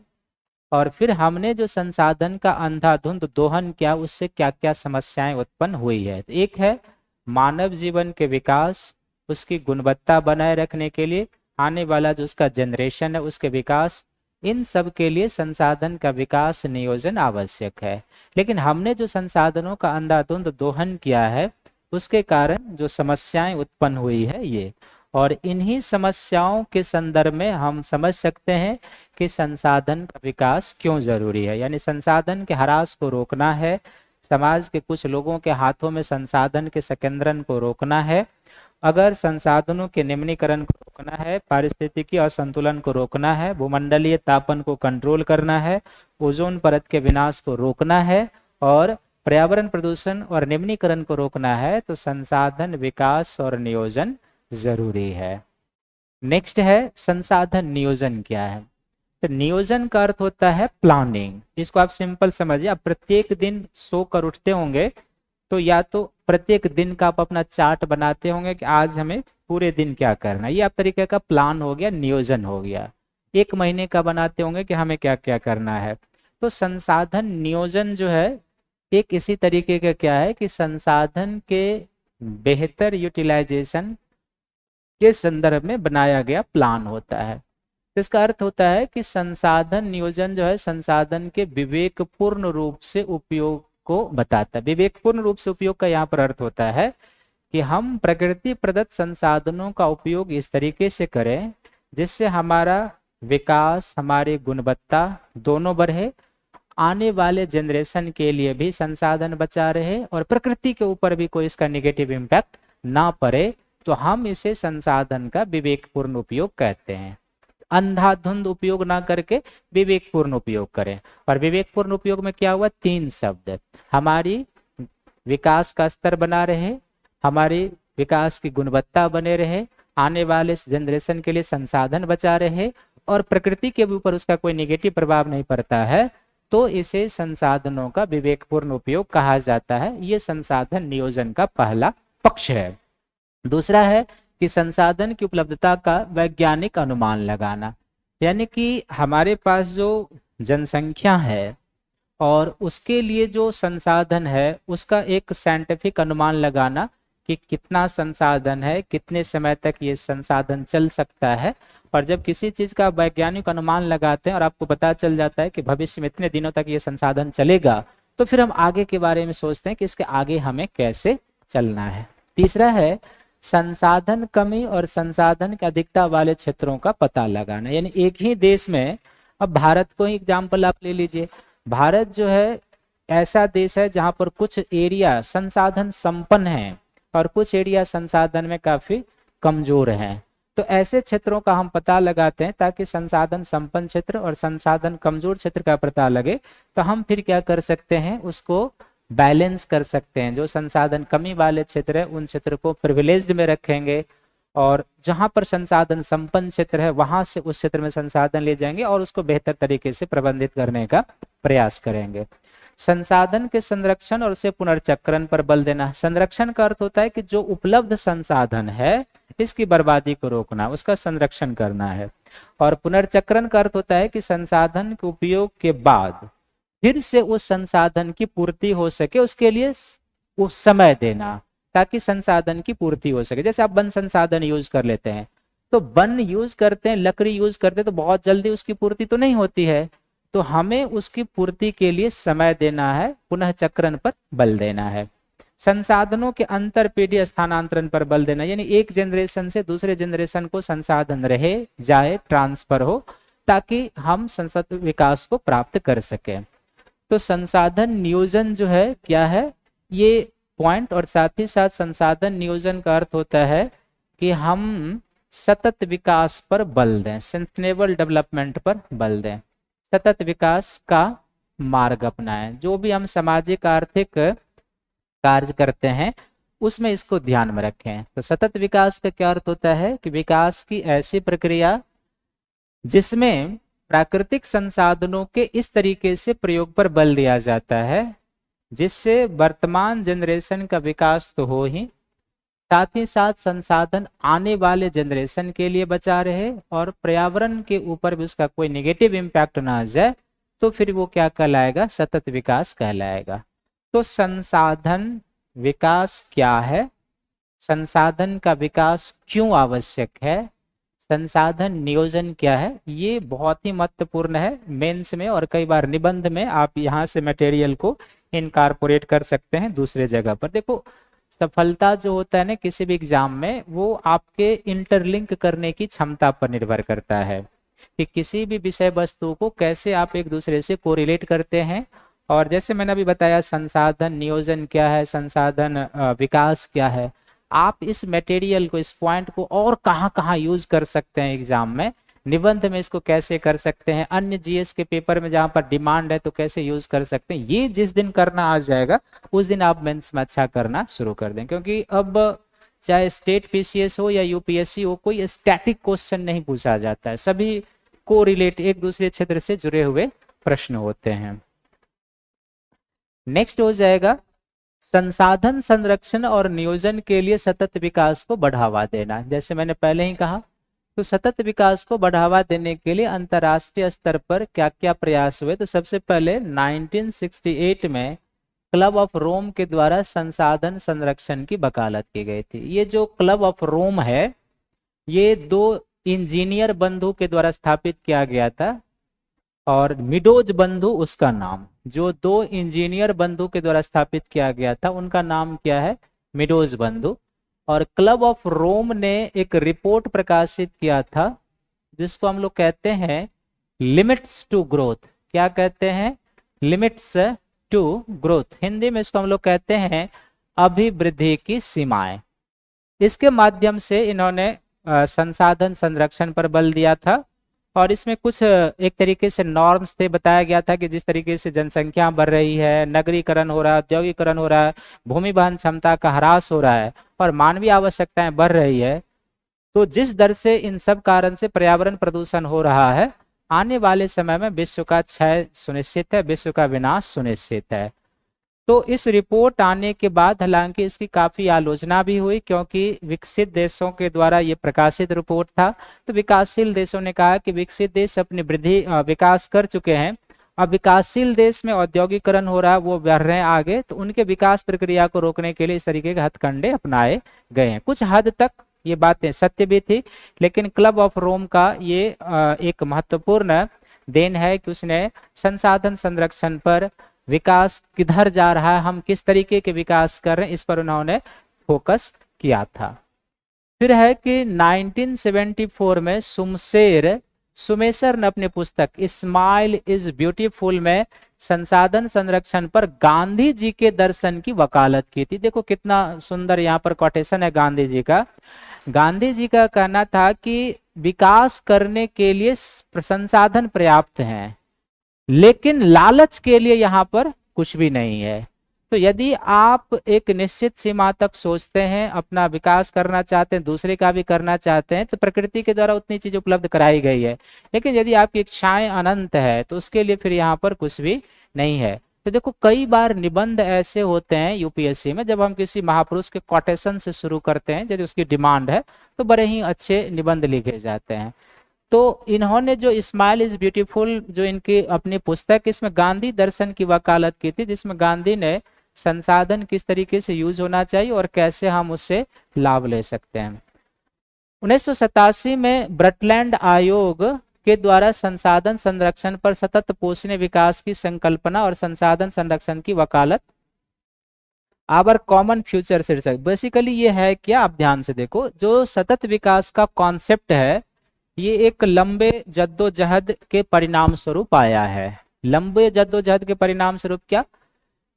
और फिर हमने जो संसाधन का अंधाधुंध दोहन किया उससे क्या क्या समस्याएं उत्पन्न हुई है। एक है मानव जीवन के विकास, उसकी गुणवत्ता बनाए रखने के लिए आने वाला जो उसका जनरेशन है उसके विकास, इन सब के लिए संसाधन का विकास नियोजन आवश्यक है। लेकिन हमने जो संसाधनों का अंधाधुंध दोहन किया है उसके कारण जो समस्याएं उत्पन्न हुई है ये, और इन्हीं समस्याओं के संदर्भ में हम समझ सकते हैं कि संसाधन का विकास क्यों जरूरी है। यानी संसाधन के ह्रास को रोकना है, समाज के कुछ लोगों के हाथों में संसाधन के संकेंद्रण को रोकना है, अगर संसाधनों के निम्नीकरण को रोकना है, पारिस्थितिकी असंतुलन को रोकना है, भूमंडलीय तापन को कंट्रोल करना है, ओजोन परत के विनाश को रोकना है और पर्यावरण प्रदूषण और निम्नीकरण को रोकना है, तो संसाधन विकास और नियोजन जरूरी है। नेक्स्ट है संसाधन नियोजन क्या है। तो नियोजन का अर्थ होता है प्लानिंग। इसको आप सिंपल समझिए, आप प्रत्येक दिन सोकर उठते होंगे तो या तो प्रत्येक दिन का आप अपना चार्ट बनाते होंगे कि आज हमें पूरे दिन क्या करना है, ये आप तरीके का प्लान हो गया, नियोजन हो गया। एक महीने का बनाते होंगे कि हमें क्या क्या करना है। तो संसाधन नियोजन जो है एक इसी तरीके का क्या है कि संसाधन के बेहतर यूटिलाइजेशन के संदर्भ में बनाया गया प्लान होता है। इसका अर्थ होता है कि संसाधन नियोजन जो है संसाधन के विवेकपूर्ण रूप से उपयोग को बताता है। विवेकपूर्ण रूप से उपयोग का यहाँ पर अर्थ होता है कि हम प्रकृति प्रदत्त संसाधनों का उपयोग इस तरीके से करें जिससे हमारा विकास, हमारी गुणवत्ता दोनों बढ़े, आने वाले जनरेशन के लिए भी संसाधन बचा रहे और प्रकृति के ऊपर भी कोई इसका नेगेटिव इम्पैक्ट ना पड़े, तो हम इसे संसाधन का विवेकपूर्ण उपयोग कहते हैं। अंधाधुंध उपयोग ना करके विवेकपूर्ण उपयोग करें। और विवेकपूर्ण उपयोग में क्या हुआ, तीन शब्द, हमारी विकास का स्तर बना रहे, हमारी विकास की गुणवत्ता बने रहे, आने वाले जनरेशन के लिए संसाधन बचा रहे और प्रकृति के ऊपर उसका कोई नेगेटिव प्रभाव नहीं पड़ता है, तो इसे संसाधनों का विवेकपूर्ण उपयोग कहा जाता है। ये संसाधन नियोजन का पहला पक्ष है। दूसरा है कि संसाधन की उपलब्धता का वैज्ञानिक अनुमान लगाना, यानी कि हमारे पास जो जनसंख्या है और उसके लिए जो संसाधन है उसका एक साइंटिफिक अनुमान लगाना कि कितना संसाधन है, कितने समय तक ये संसाधन चल सकता है। और जब किसी चीज का वैज्ञानिक अनुमान लगाते हैं और आपको पता चल जाता है कि भविष्य में इतने दिनों तक ये संसाधन चलेगा, तो फिर हम आगे के बारे में सोचते हैं कि इसके आगे हमें कैसे चलना है। तीसरा है संसाधन कमी और संसाधन की अधिकता वाले क्षेत्रों का पता लगाना, यानी एक ही देश में, अब भारत को ही एग्जाम्पल आप ले लीजिए, भारत जो है ऐसा देश है जहां पर कुछ एरिया संसाधन संपन्न है और कुछ एरिया संसाधन में काफी कमजोर हैं। तो ऐसे क्षेत्रों का हम पता लगाते हैं ताकि संसाधन संपन्न क्षेत्र और संसाधन कमजोर क्षेत्र का पता लगे, तो हम फिर क्या कर सकते हैं, उसको बैलेंस कर सकते हैं। जो संसाधन कमी वाले क्षेत्र है उन क्षेत्र को प्रिविलेज्ड में रखेंगे और जहां पर संसाधन संपन्न क्षेत्र है वहां से उस क्षेत्र में संसाधन ले जाएंगे और उसको बेहतर तरीके से प्रबंधित करने का प्रयास करेंगे। संसाधन के संरक्षण और उसे पुनर्चक्रण पर बल देना। संरक्षण का अर्थ होता है कि जो उपलब्ध संसाधन है इसकी बर्बादी को रोकना, उसका संरक्षण करना है। और पुनर्चक्रण का अर्थ होता है कि संसाधन के उपयोग के बाद फिर से उस संसाधन की पूर्ति हो सके, उसके लिए उस समय देना ताकि संसाधन की पूर्ति हो सके। जैसे आप वन संसाधन यूज कर लेते हैं, तो वन यूज करते हैं, लकड़ी यूज करते हैं, तो बहुत जल्दी उसकी पूर्ति तो नहीं होती है, तो हमें उसकी पूर्ति के लिए समय देना है, पुनः चक्रण पर बल देना है। संसाधनों के अंतर पीढ़ी स्थानांतरण पर बल देना, यानी एक जनरेशन से दूसरे जनरेशन को संसाधन रहे जाए, ट्रांसफर हो, ताकि हम संसद विकास को प्राप्त कर सके। तो संसाधन नियोजन जो है क्या है ये पॉइंट, और साथ ही साथ संसाधन नियोजन का अर्थ होता है कि हम सतत विकास पर बल दें, सस्टेनेबल डेवलपमेंट पर बल दें, सतत विकास का मार्ग अपनाएं। जो भी हम सामाजिक आर्थिक कार्य करते हैं उसमें इसको ध्यान में रखें। तो सतत विकास का क्या अर्थ होता है कि विकास की ऐसी प्रक्रिया जिसमें प्राकृतिक संसाधनों के इस तरीके से प्रयोग पर बल दिया जाता है जिससे वर्तमान जनरेशन का विकास तो हो ही, साथ ही साथ संसाधन आने वाले जनरेशन के लिए बचा रहे और पर्यावरण के ऊपर भी उसका कोई नेगेटिव इम्पैक्ट ना आ जाए, तो फिर वो क्या कहलाएगा, सतत विकास कहलाएगा। तो संसाधन विकास क्या है, संसाधन का विकास क्यों आवश्यक है, संसाधन नियोजन क्या है, ये बहुत ही महत्वपूर्ण है। मेंस में और कई बार निबंध में आप यहाँ से मटेरियल को इनकॉर्पोरेट कर सकते हैं दूसरे जगह पर। देखो सफलता जो होता है ना किसी भी एग्जाम में, वो आपके इंटरलिंक करने की क्षमता पर निर्भर करता है कि किसी भी विषय वस्तु को कैसे आप एक दूसरे से कोरिलेट करते हैं। और जैसे मैंने अभी बताया संसाधन नियोजन क्या है, संसाधन विकास क्या है, आप इस मटेरियल को, इस पॉइंट को और कहाँ कहाँ यूज कर सकते हैं एग्जाम में, निबंध में इसको कैसे कर सकते हैं, अन्य जीएस के पेपर में जहाँ पर डिमांड है तो कैसे यूज कर सकते हैं, ये जिस दिन करना आ जाएगा उस दिन आप मेंस में अच्छा करना शुरू कर दें। क्योंकि अब चाहे स्टेट पीसीएस हो या यूपीएससी हो, कोई स्टैटिक क्वेश्चन नहीं पूछा जाता है, सभी को रिलेट एक दूसरे क्षेत्र से जुड़े हुए प्रश्न होते हैं। नेक्स्ट हो जाएगा संसाधन संरक्षण और नियोजन के लिए सतत विकास को बढ़ावा देना। जैसे मैंने पहले ही कहा, तो सतत विकास को बढ़ावा देने के लिए अंतर्राष्ट्रीय स्तर पर क्या क्या प्रयास हुए। तो सबसे पहले 1968 में क्लब ऑफ रोम के द्वारा संसाधन संरक्षण की वकालत की गई थी। ये जो क्लब ऑफ रोम है ये दो इंजीनियर बंधु के द्वारा स्थापित किया गया था, और मिडोज बंधु उसका नाम, जो दो इंजीनियर बंधु के द्वारा स्थापित किया गया था उनका नाम क्या है, मिडोज बंधु। और क्लब ऑफ रोम ने एक रिपोर्ट प्रकाशित किया था जिसको हम लोग कहते हैं लिमिट्स टू ग्रोथ। क्या कहते हैं, लिमिट्स टू ग्रोथ, हिंदी में इसको हम लोग कहते हैं अभिवृद्धि की सीमाएं। इसके माध्यम से इन्होंने संसाधन संरक्षण पर बल दिया था, और इसमें कुछ एक तरीके से नॉर्म्स थे, बताया गया था कि जिस तरीके से जनसंख्या बढ़ रही है, नगरीकरण हो रहा है, औद्योगिकरण हो रहा है, भूमि वहन क्षमता का ह्रास हो रहा है और मानवीय आवश्यकताएं बढ़ रही है, तो जिस दर से इन सब कारण से पर्यावरण प्रदूषण हो रहा है, आने वाले समय में विश्व का क्षय सुनिश्चित है, विश्व का विनाश सुनिश्चित है। तो इस रिपोर्ट आने के बाद हालांकि इसकी काफी आलोचना भी हुई, क्योंकि विकसित देशों के द्वारा ये प्रकाशित रिपोर्ट था। तो विकासशील देशों ने कहा कि विकसित देश अपनी विकास कर चुके हैं, अब विकासशील देश में औद्योगिकरण हो रहा है, वो बढ़ रहे हैं आगे, तो उनके विकास प्रक्रिया को रोकने के लिए इस तरीके के हथकंडे अपनाए गए हैं। कुछ हद तक ये बातें सत्य भी थी, लेकिन क्लब ऑफ रोम का ये एक महत्वपूर्ण देन है कि उसने संसाधन संरक्षण पर, विकास किधर जा रहा है, हम किस तरीके के विकास कर रहे हैं, इस पर उन्होंने फोकस किया था। फिर है कि 1974 में सुमेसर ने अपनी पुस्तक स्माइल इज ब्यूटीफुल में संसाधन संरक्षण पर गांधी जी के दर्शन की वकालत की थी। देखो कितना सुंदर यहाँ पर कोटेशन है गांधी जी का। गांधी जी का कहना था कि विकास करने के लिए संसाधन पर्याप्त हैं, लेकिन लालच के लिए यहाँ पर कुछ भी नहीं है। तो यदि आप एक निश्चित सीमा तक सोचते हैं, अपना विकास करना चाहते हैं, दूसरे का भी करना चाहते हैं, तो प्रकृति के द्वारा उतनी चीज उपलब्ध कराई गई है। लेकिन यदि आपकी इच्छाएं अनंत है तो उसके लिए फिर यहाँ पर कुछ भी नहीं है। तो देखो कई बार निबंध ऐसे होते हैं यूपीएससी में, जब हम किसी महापुरुष के कोटेशन से शुरू करते हैं, यदि उसकी डिमांड है तो बड़े ही अच्छे निबंध लिखे जाते हैं। तो इन्होंने जो स्माइल इज ब्यूटीफुल जो इनकी अपनी पुस्तक, इसमें गांधी दर्शन की वकालत की थी, जिसमें गांधी ने संसाधन किस तरीके से यूज होना चाहिए और कैसे हम उससे लाभ ले सकते हैं। 1987 में ब्रटलैंड आयोग के द्वारा संसाधन संरक्षण पर सतत पोषणीय विकास की संकल्पना और संसाधन संरक्षण की वकालत, आवर कॉमन फ्यूचर शीर्षक। बेसिकली ये है क्या, आप ध्यान से देखो, जो सतत विकास का कॉन्सेप्ट है ये एक लंबे जद्दोजहद के परिणाम स्वरूप आया है। लंबे जद्दोजहद के परिणाम स्वरूप क्या,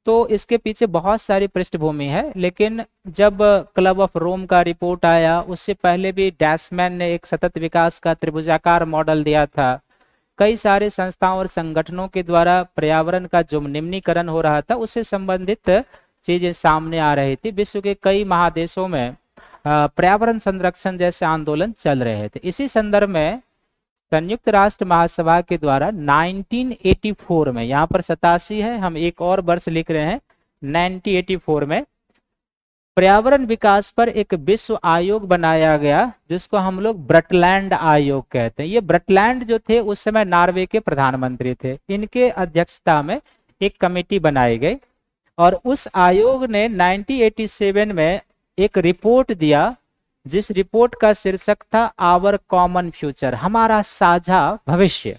तो इसके पीछे बहुत सारी पृष्ठभूमि है। लेकिन जब क्लब ऑफ रोम का रिपोर्ट आया, उससे पहले भी डैशमैन ने एक सतत विकास का त्रिभुजाकार मॉडल दिया था। कई सारे संस्थाओं और संगठनों के द्वारा पर्यावरण का जो निम्नीकरण हो रहा था उससे संबंधित चीजें सामने आ रही थी। विश्व के कई महादेशों में पर्यावरण संरक्षण जैसे आंदोलन चल रहे थे। इसी संदर्भ में संयुक्त राष्ट्र महासभा के द्वारा 1984 में, यहाँ पर 87 है, हम एक और वर्ष लिख रहे हैं, 1984 में पर्यावरण विकास पर एक विश्व आयोग बनाया गया, जिसको हम लोग ब्रटलैंड आयोग कहते हैं। ये ब्रटलैंड जो थे उस समय नॉर्वे के प्रधानमंत्री थे। इनके अध्यक्षता में एक कमेटी बनाई गई और उस आयोग ने 1987 में एक रिपोर्ट दिया, जिस रिपोर्ट का शीर्षक था आवर कॉमन फ्यूचर, हमारा साझा भविष्य।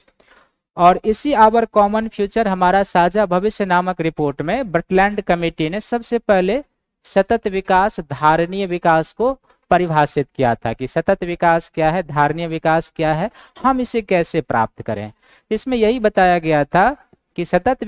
और इसी आवर कॉमन फ्यूचर हमारा साझा भविष्य नामक रिपोर्ट में ब्रटलैंड कमेटी ने सबसे पहले सतत विकास, धारणीय विकास को परिभाषित किया था कि सतत विकास क्या है, धारणीय विकास क्या है, हम इसे कैसे प्राप्त करें। इसमें यही बताया गया था कि सतत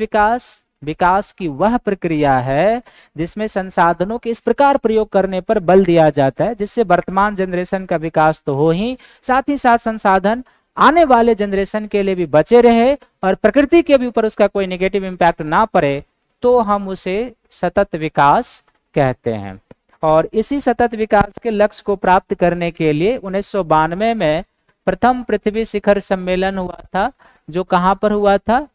विकास की वह प्रक्रिया है जिसमें संसाधनों के इस प्रकार प्रयोग करने पर बल दिया जाता है जिससे वर्तमान जनरेशन का विकास तो हो ही, साथ ही साथ संसाधन आने वाले जनरेशन के लिए भी बचे रहे और प्रकृति के भी ऊपर उसका कोई नेगेटिव इम्पैक्ट ना पड़े, तो हम उसे सतत विकास कहते हैं। और इसी सतत विकास के लक्ष्य को प्राप्त करने के लिए 1992 में प्रथम पृथ्वी शिखर सम्मेलन हुआ था, जो कहाँ पर हुआ था,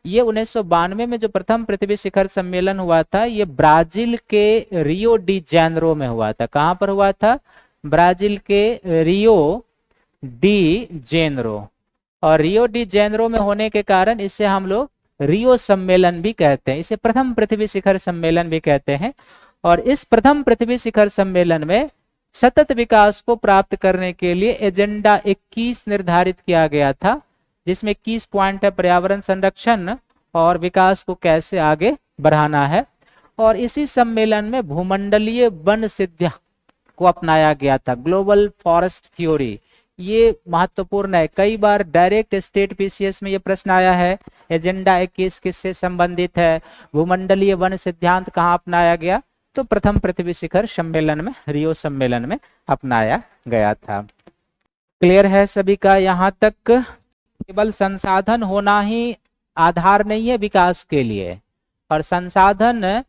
ये 1992 में जो प्रथम पृथ्वी शिखर सम्मेलन हुआ था ये ब्राजील के रियो डी जेनेरो में हुआ था। कहाँ पर हुआ था, ब्राजील के रियो डी जेनेरो। और रियो डी जेनेरो में होने के कारण इसे हम लोग रियो सम्मेलन भी कहते हैं, इसे प्रथम पृथ्वी शिखर सम्मेलन भी कहते हैं। और इस प्रथम पृथ्वी शिखर सम्मेलन में सतत विकास को प्राप्त करने के लिए एजेंडा 21 निर्धारित किया गया था, जिसमें 21 पॉइंट है पर्यावरण संरक्षण और विकास को कैसे आगे बढ़ाना है। और इसी सम्मेलन में भूमंडलीय वन सिद्धांत को अपनाया गया था, ग्लोबल फॉरेस्ट थ्योरी। ये महत्वपूर्ण है, कई बार डायरेक्ट स्टेट पीसीएस में ये प्रश्न आया है, एजेंडा 21 किससे संबंधित है, भूमंडलीय वन सिद्धांत कहाँ अपनाया गया, तो प्रथम पृथ्वी शिखर सम्मेलन में, रियो सम्मेलन में अपनाया गया था। क्लियर है सभी का यहाँ तक? केवल संसाधन होना ही आधार नहीं है विकास के लिए, और संसाधन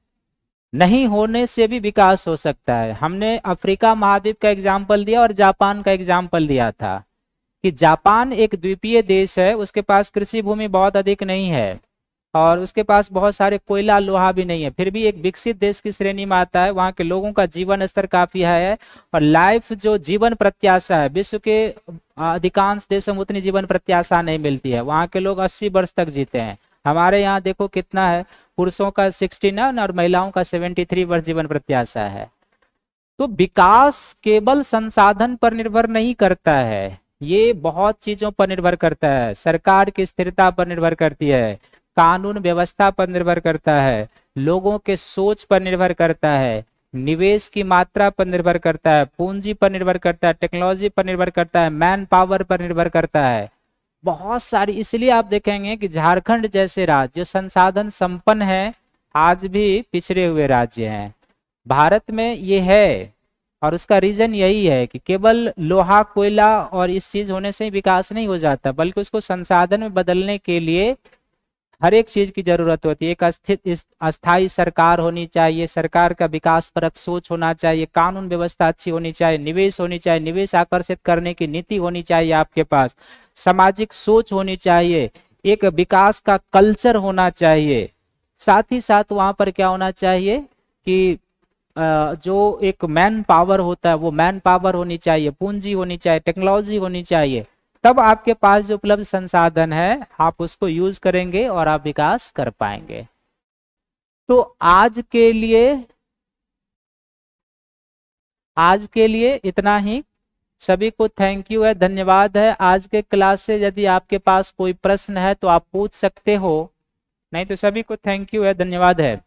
नहीं होने से भी विकास हो सकता है। हमने अफ्रीका महाद्वीप का एग्जाम्पल दिया और जापान का एग्जाम्पल दिया था कि जापान एक द्वीपीय देश है, उसके पास कृषि भूमि बहुत अधिक नहीं है और उसके पास बहुत सारे कोयला लोहा भी नहीं है, फिर भी एक विकसित देश की श्रेणी में आता है। वहाँ के लोगों का जीवन स्तर काफी है और लाइफ जो जीवन प्रत्याशा है, विश्व के अधिकांश देशों में उतनी जीवन प्रत्याशा नहीं मिलती है। वहाँ के लोग 80 वर्ष तक जीते हैं। हमारे यहाँ देखो कितना है, पुरुषों का 69 और महिलाओं का 73 वर्ष जीवन प्रत्याशा है। तो विकास केवल संसाधन पर निर्भर नहीं करता है, ये बहुत चीजों पर निर्भर करता है। सरकार की स्थिरता पर निर्भर करती है, कानून व्यवस्था पर निर्भर करता है, लोगों के सोच पर निर्भर करता है, निवेश की मात्रा पर निर्भर करता है, पूंजी पर निर्भर करता है, टेक्नोलॉजी पर निर्भर करता है, मैन पावर पर निर्भर करता है, बहुत सारी। इसलिए आप देखेंगे कि झारखंड जैसे राज्य जो संसाधन संपन्न है, आज भी पिछड़े हुए राज्य हैं भारत में, ये है। और उसका रीजन यही है कि केवल लोहा कोयला और इस चीज होने से विकास नहीं हो जाता, बल्कि उसको संसाधन में बदलने के लिए हर एक चीज की जरूरत होती है। एक अस्थायी सरकार होनी चाहिए, सरकार का विकास परक सोच होना चाहिए, कानून व्यवस्था अच्छी होनी चाहिए, निवेश होनी चाहिए, निवेश आकर्षित करने की नीति होनी चाहिए आपके पास, सामाजिक सोच होनी चाहिए, एक विकास का कल्चर होना चाहिए। साथ ही साथ वहां पर क्या होना चाहिए कि जो एक मैन पावर होता है वो मैन पावर होनी चाहिए, पूंजी होनी चाहिए, टेक्नोलॉजी होनी चाहिए। तब आपके पास जो उपलब्ध संसाधन है आप उसको यूज करेंगे और आप विकास कर पाएंगे। तो आज के लिए इतना ही। सभी को थैंक यू है, धन्यवाद है। आज के क्लास से यदि आपके पास कोई प्रश्न है तो आप पूछ सकते हो, नहीं तो सभी को थैंक यू है, धन्यवाद है।